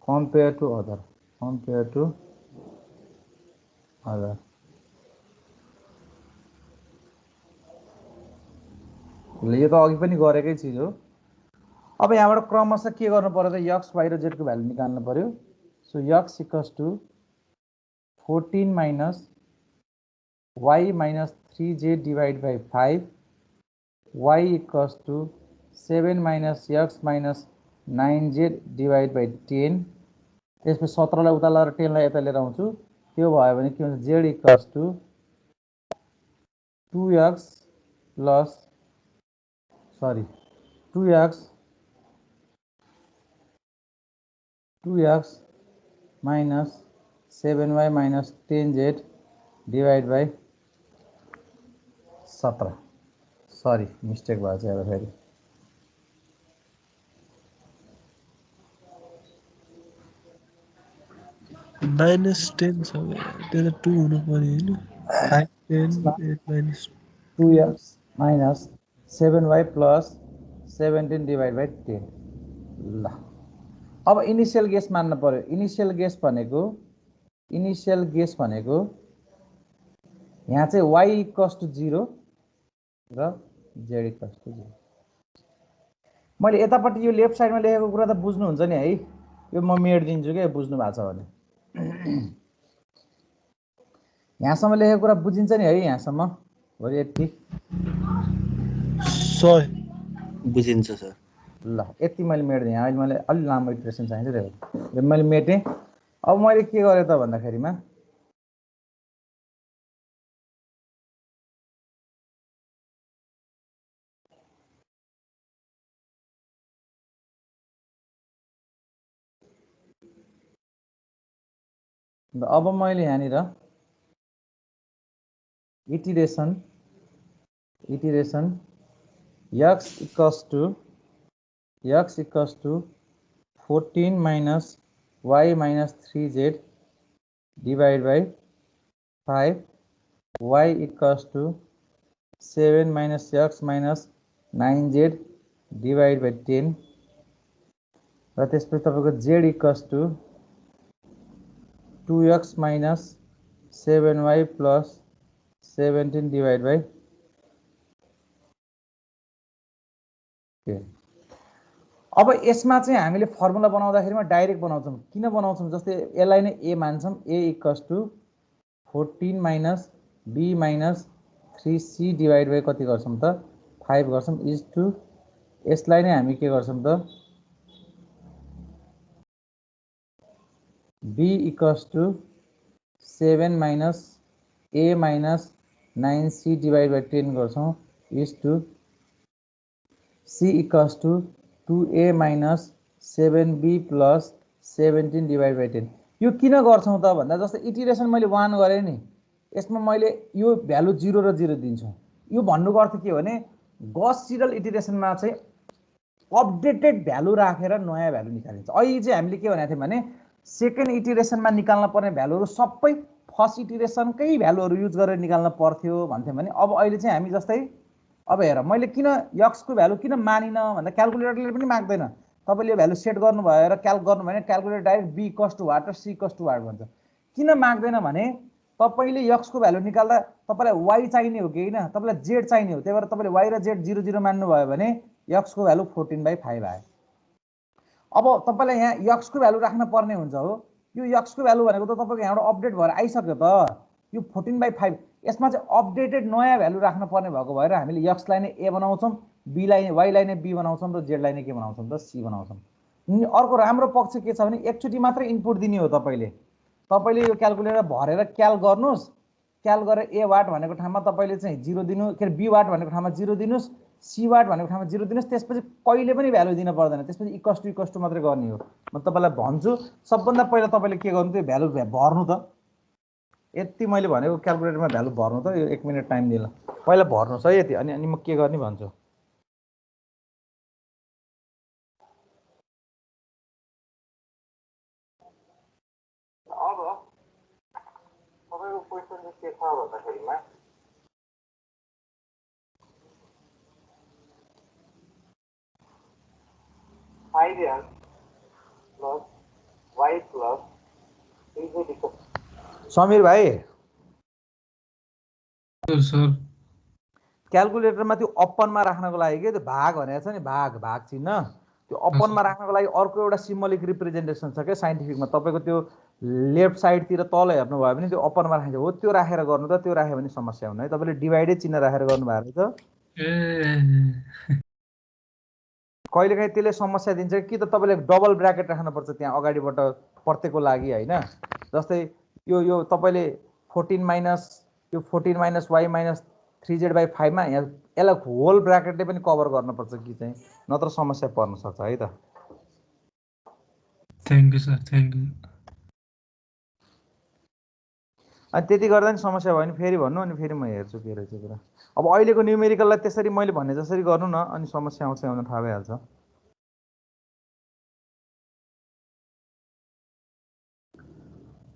compared to other यो त अघि पनि गरेकै चीज हो अब यहाँबाट क्रमशः के गर्नु पर्यो त x y र z को भ्यालु निकाल्नु पर्यो so x equals to 14 minus y minus 3z divided by 5 y equals to 7 minus x minus 9z divided by 10 त्यसपछि 17 लाई उता लगाएर 10 लाई यता लिएर आउँछु त्यो भयो भने के हुन्छ z equals to 2x minus 7y minus 10z divided by 17 sorry mistake भएको छ अब फेरि -10 छ त्यो त 2 हुनु पर्यो हैन 5 10 8 minus 2x minus 7y plus 17 divided by 10 ल अब इनिशियल गेस मान्न पर्यो इनिशियल गेस भनेको इनिसियल गेस भनेको यहाँ चाहिँ y इक्वल्स टु 0 र z इक्वल्स टु 0। मैले यतापट्टि यो लेफ्ट साइडमा लेखेको कुरा त बुझ्नुहुन्छ नि है, यो म मेट्दिन्छु के बुझ्नु भएको छ भने। यहाँसम्म लेखेको कुरा बुझिन्छ नि है, यहाँसम्म हो यति 100 बुझिन्छ सर। ल यति मैले मेट्दिएँ। अहिले मैले अलि लामो इटरेसन चाहिन्छ त्यो मैले मेटेँ। अब मैले के गरेँ त भन्दाखेरिमा अब मैले यहाँनिर iteration x equals to 14 minus y minus 3z divide by 5 y equals to 7 minus x minus 9z divide by 10 र त्यसपछि तपाईँको z equals to 2x minus 7y plus 17 divide by 10। अब यसमा चाहिँ हामीले फर्मुला बनाउँदाखेरिमा डाइरेक्ट बनाउँछौँ। किन बनाउँछौँ? जस्तै यसलाई नै a मान्छौँ। a equals to 14 minus b minus 3c divide by कति गर्छौँ त 5 गर्छौँ इज टु यसलाई नै हामी के गर्छौँ त b equals to 7 minus a minus 9c divide by 10 गर्छौँ is to c equals to 2a minus 7b plus 17 divide by 10। यो किन गर्छौँ त भन्दा जस्तै इटिरेसन मैले 1 गरेँ नि, यसमा मैले यो भ्यालु 0 र 0 दिन्छु। यो भन्नुको अर्थ के हो भने गस सिडल इटिरेसनमा चाहिँ अपडेटेड भ्यालु राखेर नयाँ भ्यालु निकालिन्छ। अहिले चाहिँ हामीले के भनेको थियौँ भने सेकेन्ड इटिरेसनमा निकाल्न पर्ने भ्यालुहरू सबै फर्स्ट इटिरेसनकै भ्यालुहरू युज गरेर निकाल्न पर्थ्यो भन्थ्यौँ भने अब अहिले चाहिँ हामी जस्तै अब हेर मैले किन यक्सको भ्यालु किन मानिन भन्दा क्यालकुलेटरले पनि माग्दैन। तपाईँले यो भ्यालु सेट गर्नुभयो र क्याल्क गर्नुभयो भने calculator direct b equals to what र c इक्वल्स टु वाट भन्छ। किन माग्दैन भने तपाईँले यक्सको भ्यालु निकाल्दा तपाईँलाई y चाहिने हो कि होइन, तपाईँलाई z चाहिने हो। त्यही भएर तपाईँले y र z 0 0 मान्नुभयो भने यक्सको भ्यालु 14/5 आयो। अब तपाईँलाई यहाँ यक्सको भ्यालु राख्न पर्ने हुन्छ हो। यो यक्सको भ्यालु भनेको त तपाईँको यहाँबाट अपडेट भएर आइसक्यो त। यो 14/5 यसमा चाहिँ अपडेटेड नयाँ भ्यालु राख्न पर्ने भएको भएर हामीले यक्सलाई नै a बनाउँछौँ, बीलाई वाइलाई नै b बनाउँछौँ र जेडलाई नै के बनाउँछौँ त c बनाउँछौँ। अर्को राम्रो पक्ष के छ भने एकचोटि मात्रै इनपुट दिने हो। तपाईँले यो क्यालकुलेटर भरेर क्याल गर्नुहोस्। क्याल गरेर a वाट भनेको ठाउँमा तपाईँले चाहिँ 0 दिनु, के अरे b वाट भनेको ठाउँमा 0 दिनुहोस्, c वाट भनेको ठाउँमा 0 दिनुहोस्। त्यसपछि कहिले पनि भ्यालु दिन पर्दैन, त्यसपछि इक्वल्स टु मात्रै गर्ने हो। म तपाईँलाई भन्छु सबभन्दा पहिला तपाईँले के गर्नु त्यो भ्यालु भर्नु त। यति मैले भनेको क्यालकुलेटरमा भ्यालु भर्नु त। यो 1 मिनट टाइम दिएला, पहिला भर्नुहोस् है यति। अनि म के गर्ने भन्छु। अब तपाईँको क्वेसन चाहिँ के छ भन्दाखेरिमा 5x plus y plus 3z। Samir भाइ सर क्यालकुलेटरमा त्यो अपनमा राख्नको लागि के त्यो भाग भनेको छ नि, भाग चिन्ह, त्यो अपनमा राख्नको लागि अर्को एउटा सिम्बोलिक रिप्रेजेन्टेसन छ क्या साइन्टिफिकमा। तपाईँको त्यो लेफ्ट साइडतिर तल हेर्नुभयो भने त्यो अपनमा राखिन्छ हो, त्यो राखेर गर्नु त। त्यो राख्यो भने समस्या हुन्न है। तपाईँले डिभाइडै चिन्ह राखेर गर्नुभएको रहेछ। कहिलेकाहीँ त्यसले समस्या दिन्छ कि त तपाईँले डबल ब्राकेट राख्नुपर्छ त्यहाँ अगाडिबाट प्रत्येकको लागि होइन। जस्तै यो तपाईँले 14 माइनस y माइनस 3z/5 मा यहाँ यसलाई होल ब्राकेटले पनि कभर गर्नुपर्छ कि चाहिँ, नत्र समस्या पर्न सक्छ है त। Thank you sir, thank you. अनि त्यति गर्दा नि समस्या भयो भने फेरि भन्नु, अनि फेरि म हेर्छु के रहेछ कुरा। अब अहिलेको न्युमेरिकललाई त्यसरी मैले भने जसरी गर्नु न, अनि समस्या आउँछ आउन थाहा भइहाल्छ।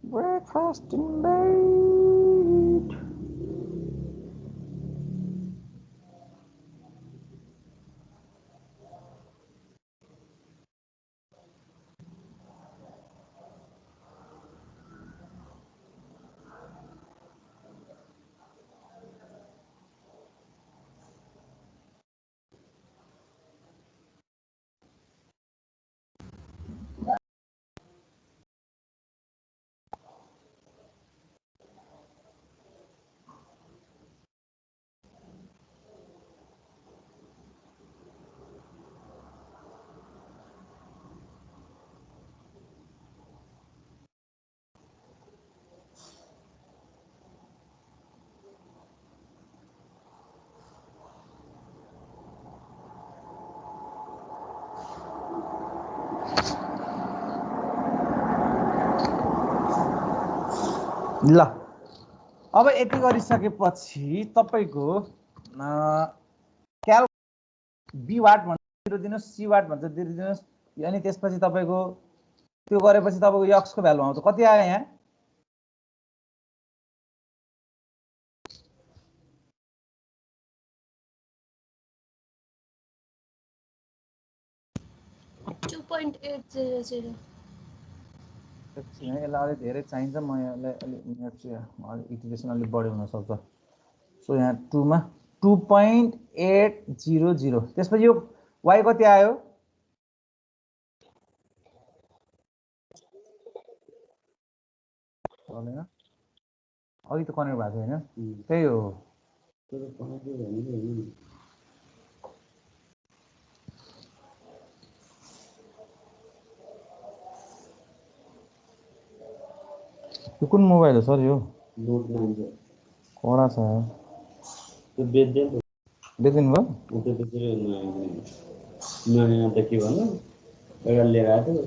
Breakfast in bed. ल अब यति गरिसकेपछि तपाईको क्याल बी वाट भन्छ 0 दिनुस्, सी वाट भन्छ 0 दिनुस्, अनि त्यसपछि तपाईको त्यो गरेपछि तपाईको यक्स को भ्यालु आउँछ। कति आयो यहाँ? यसलाई अलि धेरै चाहिन्छ, म यसलाई अलि मिनेट चाहिँ इटिरेसन अलि बढी हुन सक्छ। सो यहाँ 2 मा 2.800। त्यसपछि यो y कति आयो? हैन अघि त कनेक्ट भएको हैन, त्यही हो। यो कुन मोबाइल हो सर? यो नोट 9 कडा छ। त्यो बेच्दिनु भयो? त्यो बेचेर नयाँ त के भन्नु एउटा लिएर आएको थियो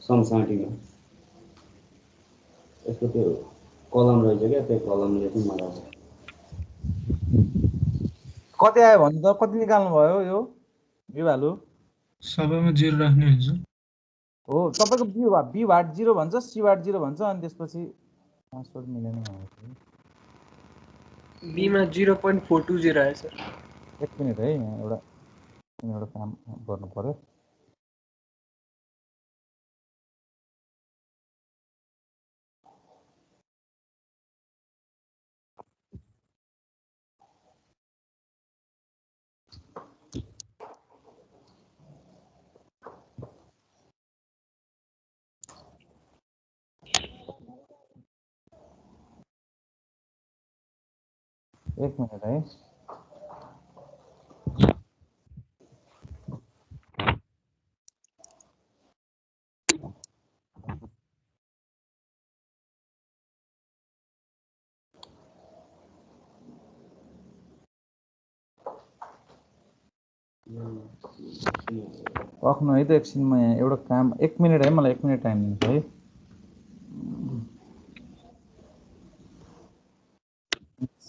समसाटीमा। यसको त्यो कलम रहेछ क्या, त्यो कलमले चाहिँ मलाई कति आयो भन्नु त? कति निकाल्नु भयो यो भ्यालु? सबैमा 0 राख्ने हुन्छ। हो, तपाईको बी वाट 0 भन्छ, सी वाट 0 भन्छ, अनि त्यसपछि पासवर्ड मिलेन भनेको बी मा 0.420 आयो सर। एक मिनेट है, यहाँ एउटा काम गर्नु पर्यो। एक मिनट है। राख्नु है त एकछिन, म यहाँ एउटा काम, 1 मिनट है, मलाई 1 मिनट टाइम दिनुहोस् है।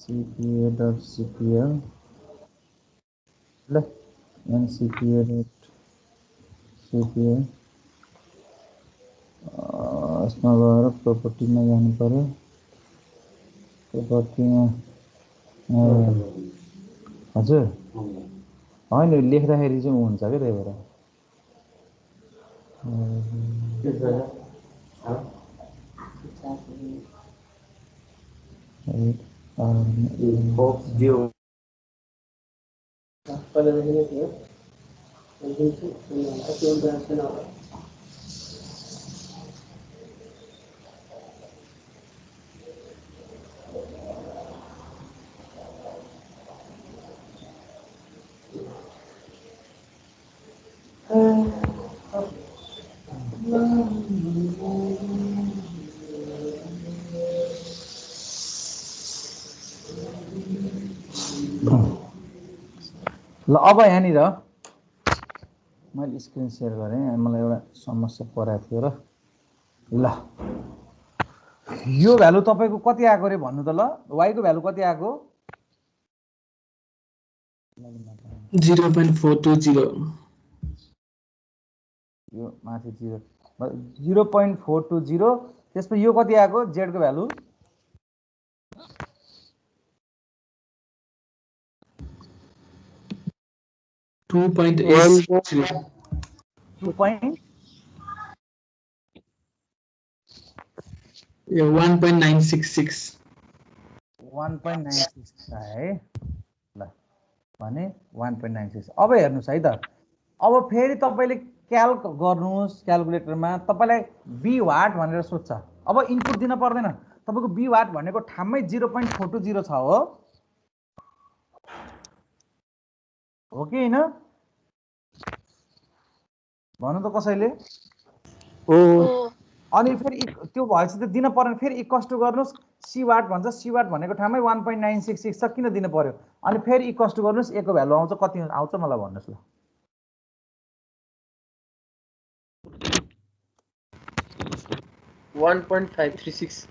cpa.cpl ल ncpa.cpl यसमा गएर प्रोपर्टीमा जानु पर्यो। प्रोपर्टीमा हजुर होइन, लेख्दाखेरि चाहिँ हुन्छ क्या, त्यही भएर ल। अब यहाँनिर मैले स्क्रिन सेयर गरेँ, मलाई एउटा समस्या परेको थियो र। ल यो भ्यालु तपाईको कति आएको रे भन्नु त? ल y को भ्यालु कति आएको? 0.420। यो माथि 0.420। त्यसपछि यो कति आएको z को भ्यालु? 2.860। 1.966। 1.96 है। ल भने 1.96। अब हेर्नुस् है त, अब फेरि तपाईले क्याल्क गर्नुस् क्याल्कुलेटरमा, तपाईलाई बी वाट भनेर सोध्छ। अब इनपुट दिन पर्दैन, तपाईको बी वाट भनेको ठाममै 0.420 छ हो कि हैन? भन्नु त कसैले? अनि फेरि त्यो भएपछि त दिन पर्दैन, फेरि इक्वल्स टु गर्नुस् सी वाट भन्छ, सी वाट भनेको ठाममै 1.966 छ, किन दिनु पर्यो? अनि फेरि इक्वल्स टु गर्नुस् a को भ्यालु आउँछ, कति आउँछ मलाई भन्नुस् ल। 1.536।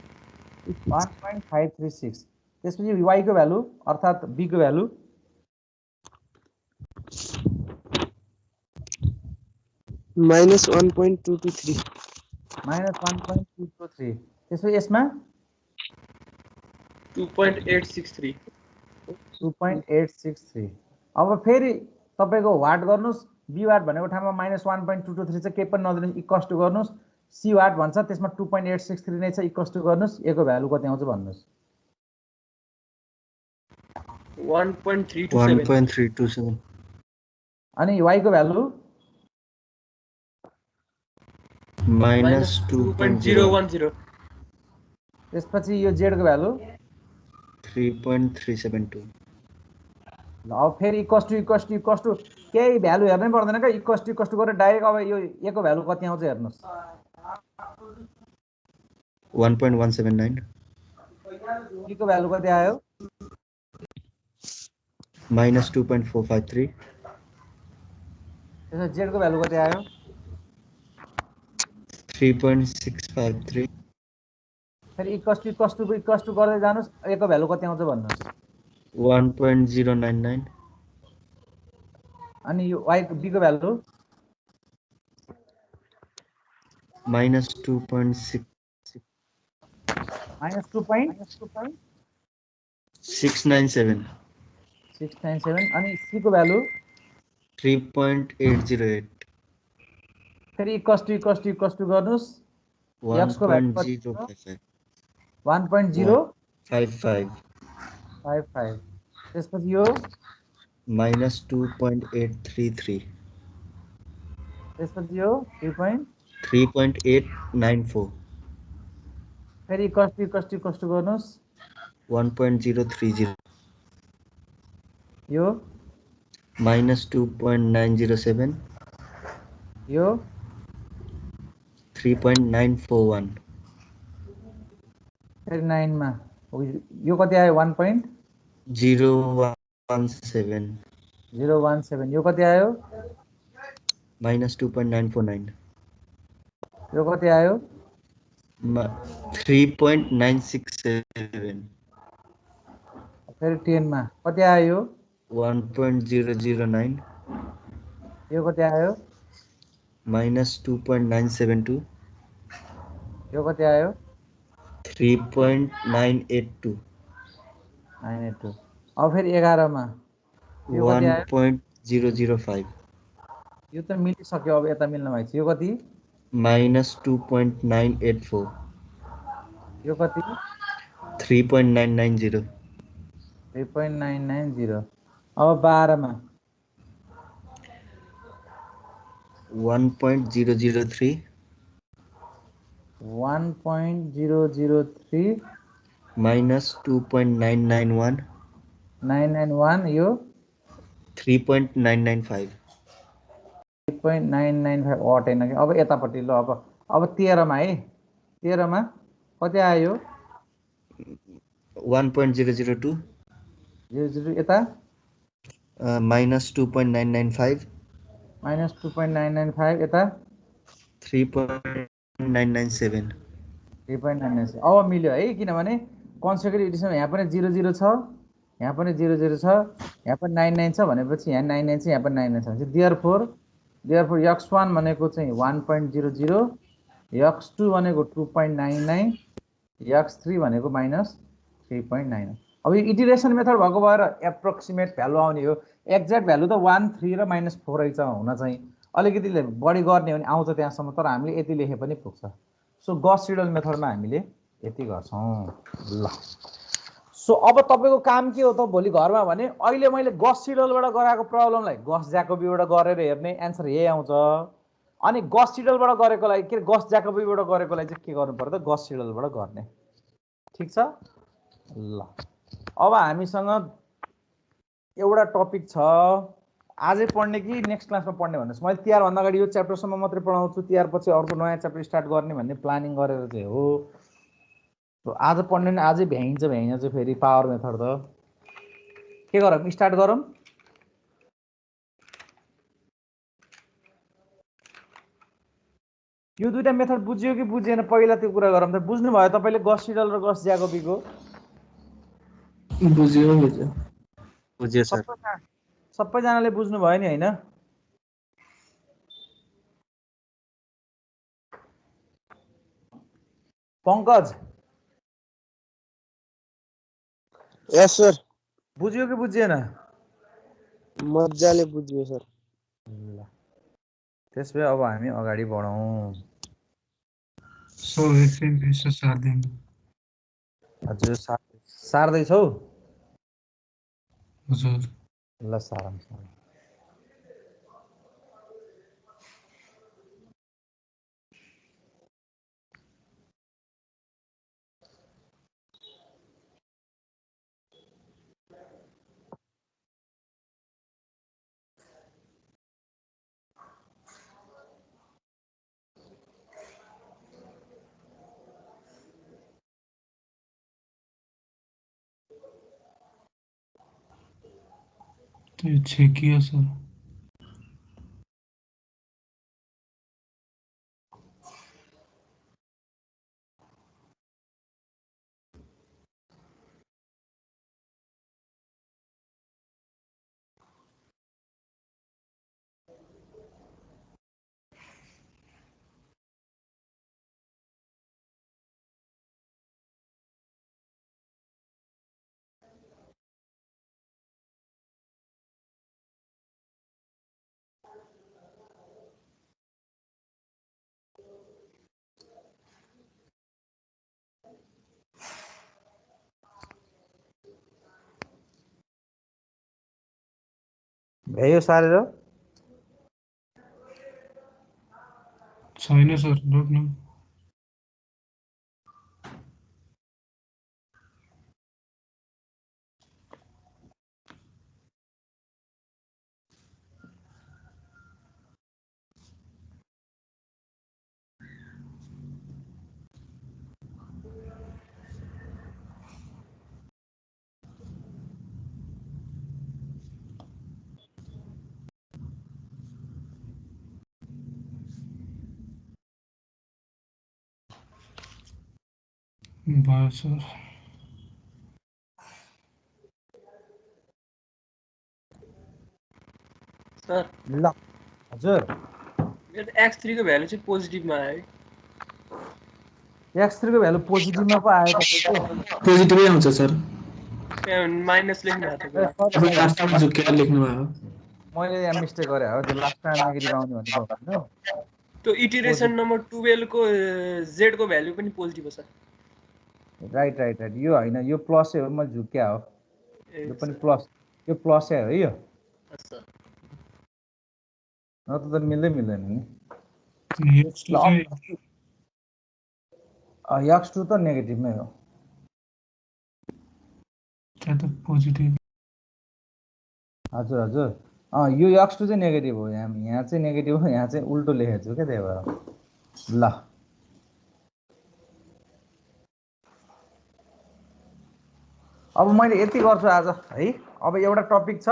1.536 त्यसपछि y को भ्यालु अर्थात b को भ्यालु -1.223 -1.223 त्यसपछि यसमा 2.863 2.863 अब फेरि तपाईको वाट गर्नुस् b वाट भनेको ठाउँमा -1.223 चाहिँ केही पनि नदिनुस् इक्वल्स टु गर्नुस् c वाट भन्छ त्यसमा 2.863 नै छ इक्वल्स टु गर्नुस् a को भ्यालु कति आउँछ भन्नुस् 1.327 1.327 अनि y को भ्यालु -2.010 त्यसपछि यो z को भ्यालु 3.372 ल अब फेरि इक्वल्स टु केही भ्यालु हेर्नै पर्दैन क्या इक्वल्स टु गरेर डाइरेक्ट अब यो a को भ्यालु कति आउँछ हेर्नुस् 1.179 b को भ्यालु कति आयो -2.453 त्यसपछि z को भ्यालु कति आयो 3.653 फेरि इक्वल्स टु गर्दै जानुस् a को भ्यालु कति आउँछ भन्नुस् 1.099 अनि यो y को b को भ्यालु -2.697 -2.697 अनि c को भ्यालु 3.808 फेरि इक्वल्स टु गर्नुस् x को भ्यालु कति छ 1.055 1.055 त्यसपछि यो -2.833 त्यसपछि यो 3.894 फेरि इक्वल्स टु गर्नुस् 1.030 यो -2.907 यो 3.941 फेरि 9 मा यो कति आयो 017 1.017 यो कति आयो -2.949 यो कति आयो 3.967 फेरि 10 मा कति आयो 1.009 यो कति आयो -2.972 यो कति आयो 3.982 982 अब फेरि 11 मा यो कति आयो 1.005 यो त मिलिसक्यो अब यता मिल्न भएछ यो कति -2.984 यो कति 3.990 3.990 अब 12 मा 1.003 1.003 -2.991 991 यो 3.995 3.995 अटेन कि अब यतापट्टि ल अब 13 मा है 13 मा कति आयो 1.002 यता -2.995 -2.995 यता 3.997 3.997 अब मिल्यो है किनभने कन्सेक्युटिभ एडिसन यहाँ पनि 00 छ यहाँ पनि 00 छ यहाँ पनि 99 छ भनेपछि यहाँ 99 छ यहाँ पनि 99 छ भने देयरफोर x1 भनेको चाहिँ 1.00 x2 भनेको 2.99 x3 भनेको -3.99 अब यो इटिरेसन मेथड भएको भएर एप्रोक्सिमेट भ्यालु आउने हो एक्ज्याक्ट भ्यालु त 1 3 र -4 रहेछ हुन चाहिँ अलिकति बढी गर्ने हो भने आउँछ त्यहाँसम्म तर हामीले यति लेखे पनि पुग्छ सो गस सिडल मेथडमा हामीले यति गर्छौं ल सो अब तपाईको काम के हो त भोलि घरमा भने अहिले मैले गस सिडलबाट गराएको प्रब्लमलाई गस ज्याकोबीबाट गरेर हेर्ने आन्सर यही आउँछ अनि गस सिडलबाट गरेकोलाई के गस ज्याकोबीबाट गरेकोलाई चाहिँ के गर्नु पर्छ गस सिडलबाट गर्ने ठीक छ ल अब हामीसँग एउटा टपिक छ आजै पढ्ने कि नेक्स्ट क्लासमा पढ्ने भन्नुस् मैले तिहार भन्दा अगाडि यो च्याप्टरसम्म मात्रै पढाउँछु तिहार पछि अर्को नयाँ च्याप्टर स्टार्ट गर्ने भन्ने प्लानिङ गरेर चाहिँ हो आज पढ्ने नि आजै भ्याइन्छ चाहिँ फेरि पावर मेथड त के गरौँ स्टार्ट गरौँ यो दुईटा मेथड बुझ्यो कि बुझिएन पहिला त्यो कुरा गरौँ त। बुझ्नुभयो तपाईँले गस सिडल र गस ज्याकोबीको? बुझ्यो बुझ्यो। बुझ्यो सर। सबैजनाले बुझ्नुभयो नि होइन? पङ्कज यस सर, बुझ्यो कि बुझिएन? मजाले बुझ्यो सर। ल त्यसो भए अब हामी अगाडि बढौँ। सर एकछिन यसो सारिदिनु। हजुर सार्दैछौ? हजुर। ल सारौँ। त्यो छेकियो सर। भ्यायो सारेर? छैन सर, रोक्नु। भयो सर। सर ल हजुर। मेरो त x3 को भ्यालु चाहिँ पोजिटिभमा आयो x3 को भ्यालु पोजिटिभमा पो आयो तपाईँको? पोजिटिभै आउँछ सर। है। माइनस लेख्नु भएको थियो ए, तपाईँ लास्टमा झुकेर लेख्नुभयो। मैले यहाँ मिस्टेक गरेँ हो। त्यो लास्ट टाइम नेगेटिभ आउने भनेको होइन। त्यो इटिरेसन नम्बर 12 को z को भ्यालु पनि पोजिटिभ हो सर। Right right right. यो होइन, यो प्लसै हो, मैले झुक्या हो। यो पनि प्लस, यो प्लसै हो है। यो सर न त मिल्दै मिल्दैन नि। x2 चाहिँ x2 त नेगेटिभमै हो। त्यहाँ त पोजिटिभ। हजुर हजुर। यो x2 चाहिँ नेगेटिभ हो। यहाँ चाहिँ नेगेटिभ हो, यहाँ चाहिँ उल्टो लेखेको छु क्या, त्यही भएर। ल अब मैले यति गर्छु आज है। अब एउटा टपिक छ।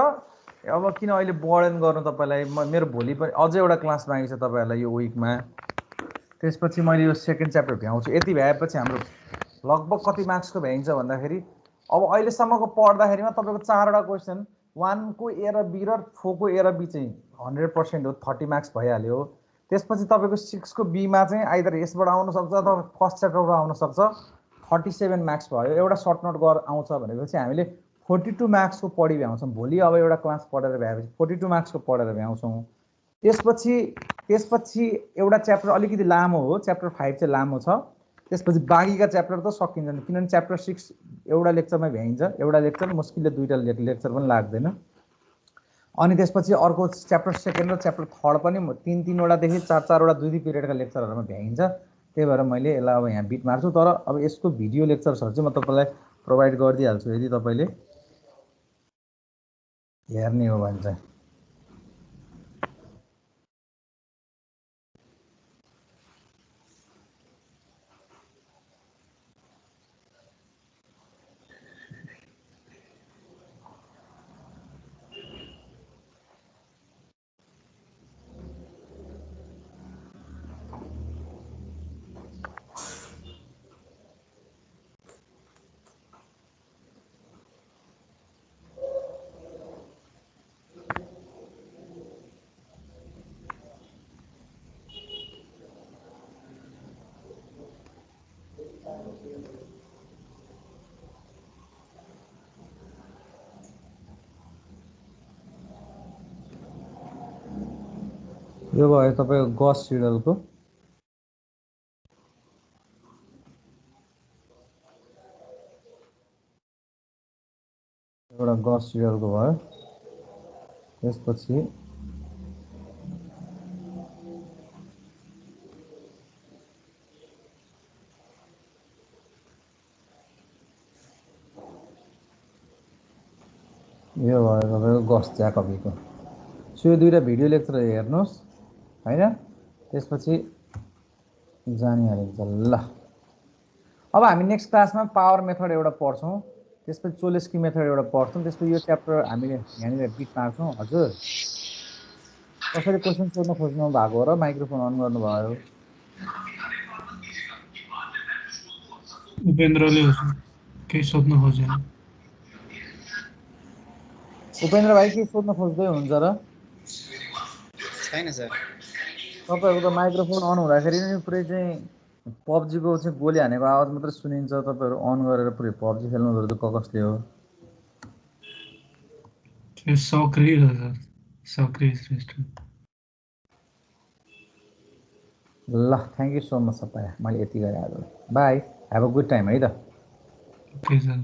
अब किन अहिले वर्णन गर्नु तपाईँलाई, मेरो भोलि पनि अझै एउटा क्लास बाँकी छ तपाईँहरूलाई यो विकमा। त्यसपछि मैले यो सेकेन्ड च्याप्टर भ्याउँछु। यति भ्याएपछि हाम्रो लगभग कति मार्क्सको भ्याइन्छ भन्दाखेरि अब अहिलेसम्मको पढ्दाखेरिमा तपाईँको 4वटा क्वेसन, 1 को ए र बी र 4 को ए र बी चाहिँ 100% हो, 30 मार्क्स भइहाल्यो। त्यसपछि तपाईँको 6 को बीमा चाहिँ आइदर यसबाट आउनसक्छ अथवा फर्स्ट च्याप्टरबाट आउनसक्छ, 37 मार्क्स भयो। एउटा सर्ट नोट आउँछ भनेपछि हामीले 42 मार्क्सको पढी भ्याउँछौँ। भोलि अब एउटा क्लास पढेर भ्याएपछि 42 मार्क्सको पढेर भ्याउँछौँ। त्यसपछि एउटा च्याप्टर अलिकति लामो हो, च्याप्टर 5 चाहिँ लामो छ। त्यसपछि बाँकीका च्याप्टर त सकिन्छन्, किनभने च्याप्टर 6 एउटा लेक्चरमै भ्याइन्छ। एउटा लेक्चर मुस्किलले 2टा लेक्चर पनि लाग्दैन। अनि त्यसपछि अर्को च्याप्टर सेकेन्ड र च्याप्टर थर्ड पनि 3-3वटादेखि 4-4वटा 2-2 पिरियडका लेक्चरहरूमा भ्याइन्छ। त्यही भएर मैले यसलाई अब यहाँ बिट मार्छु। तर अब यसको भिडियो लेक्चर्सहरू चाहिँ म तपाईँलाई प्रोभाइड गरिदिइहाल्छु यदि तपाईँले हेर्ने हो भने चाहिँ। यो भयो तपाईँको गस सिडलको एउटा गस सिडलको भयो। त्यसपछि यो भयो तपाईँको गस ज्याकबीको। सो यो दुईवटा भिडियो लेक्चर हेर्नुहोस् होइन, त्यसपछि जानिहालिन्छ। ल अब हामी नेक्स्ट क्लासमा पावर मेथड एउटा पढ्छौँ, त्यसपछि चोलेस्की मेथड एउटा पढ्छौँ, त्यसपछि यो च्याप्टर हामीले यहाँनिर बिट मार्छौँ। हजुर कसरी क्वेसन सोध्न खोज्नु भएको हो र माइक्रोफोन अन गर्नुभयो? उपेन्द्रले हो सर, केही सोध्न खोजेन। उपेन्द्र भाइ के सोध्न खोज्दै हुनुहुन्छ र? छैन सर। तपाईँहरूको त माइक्रोफोन अन हुँदाखेरि नि पुरै चाहिँ पब्जीको चाहिँ गोली हानेको आवाज मात्रै सुनिन्छ। तपाईँहरू अन गरेर पुरै पब्जी खेल्नुहुँदो रहेछ कसले हो? त्यो सक्रिय हो सर, सक्रिय श्रेष्ठ। ल थ्याङ्क यू सो मच सबैलाई, मैले यति गरेँ आज। By, have a good time है त। Okay sir.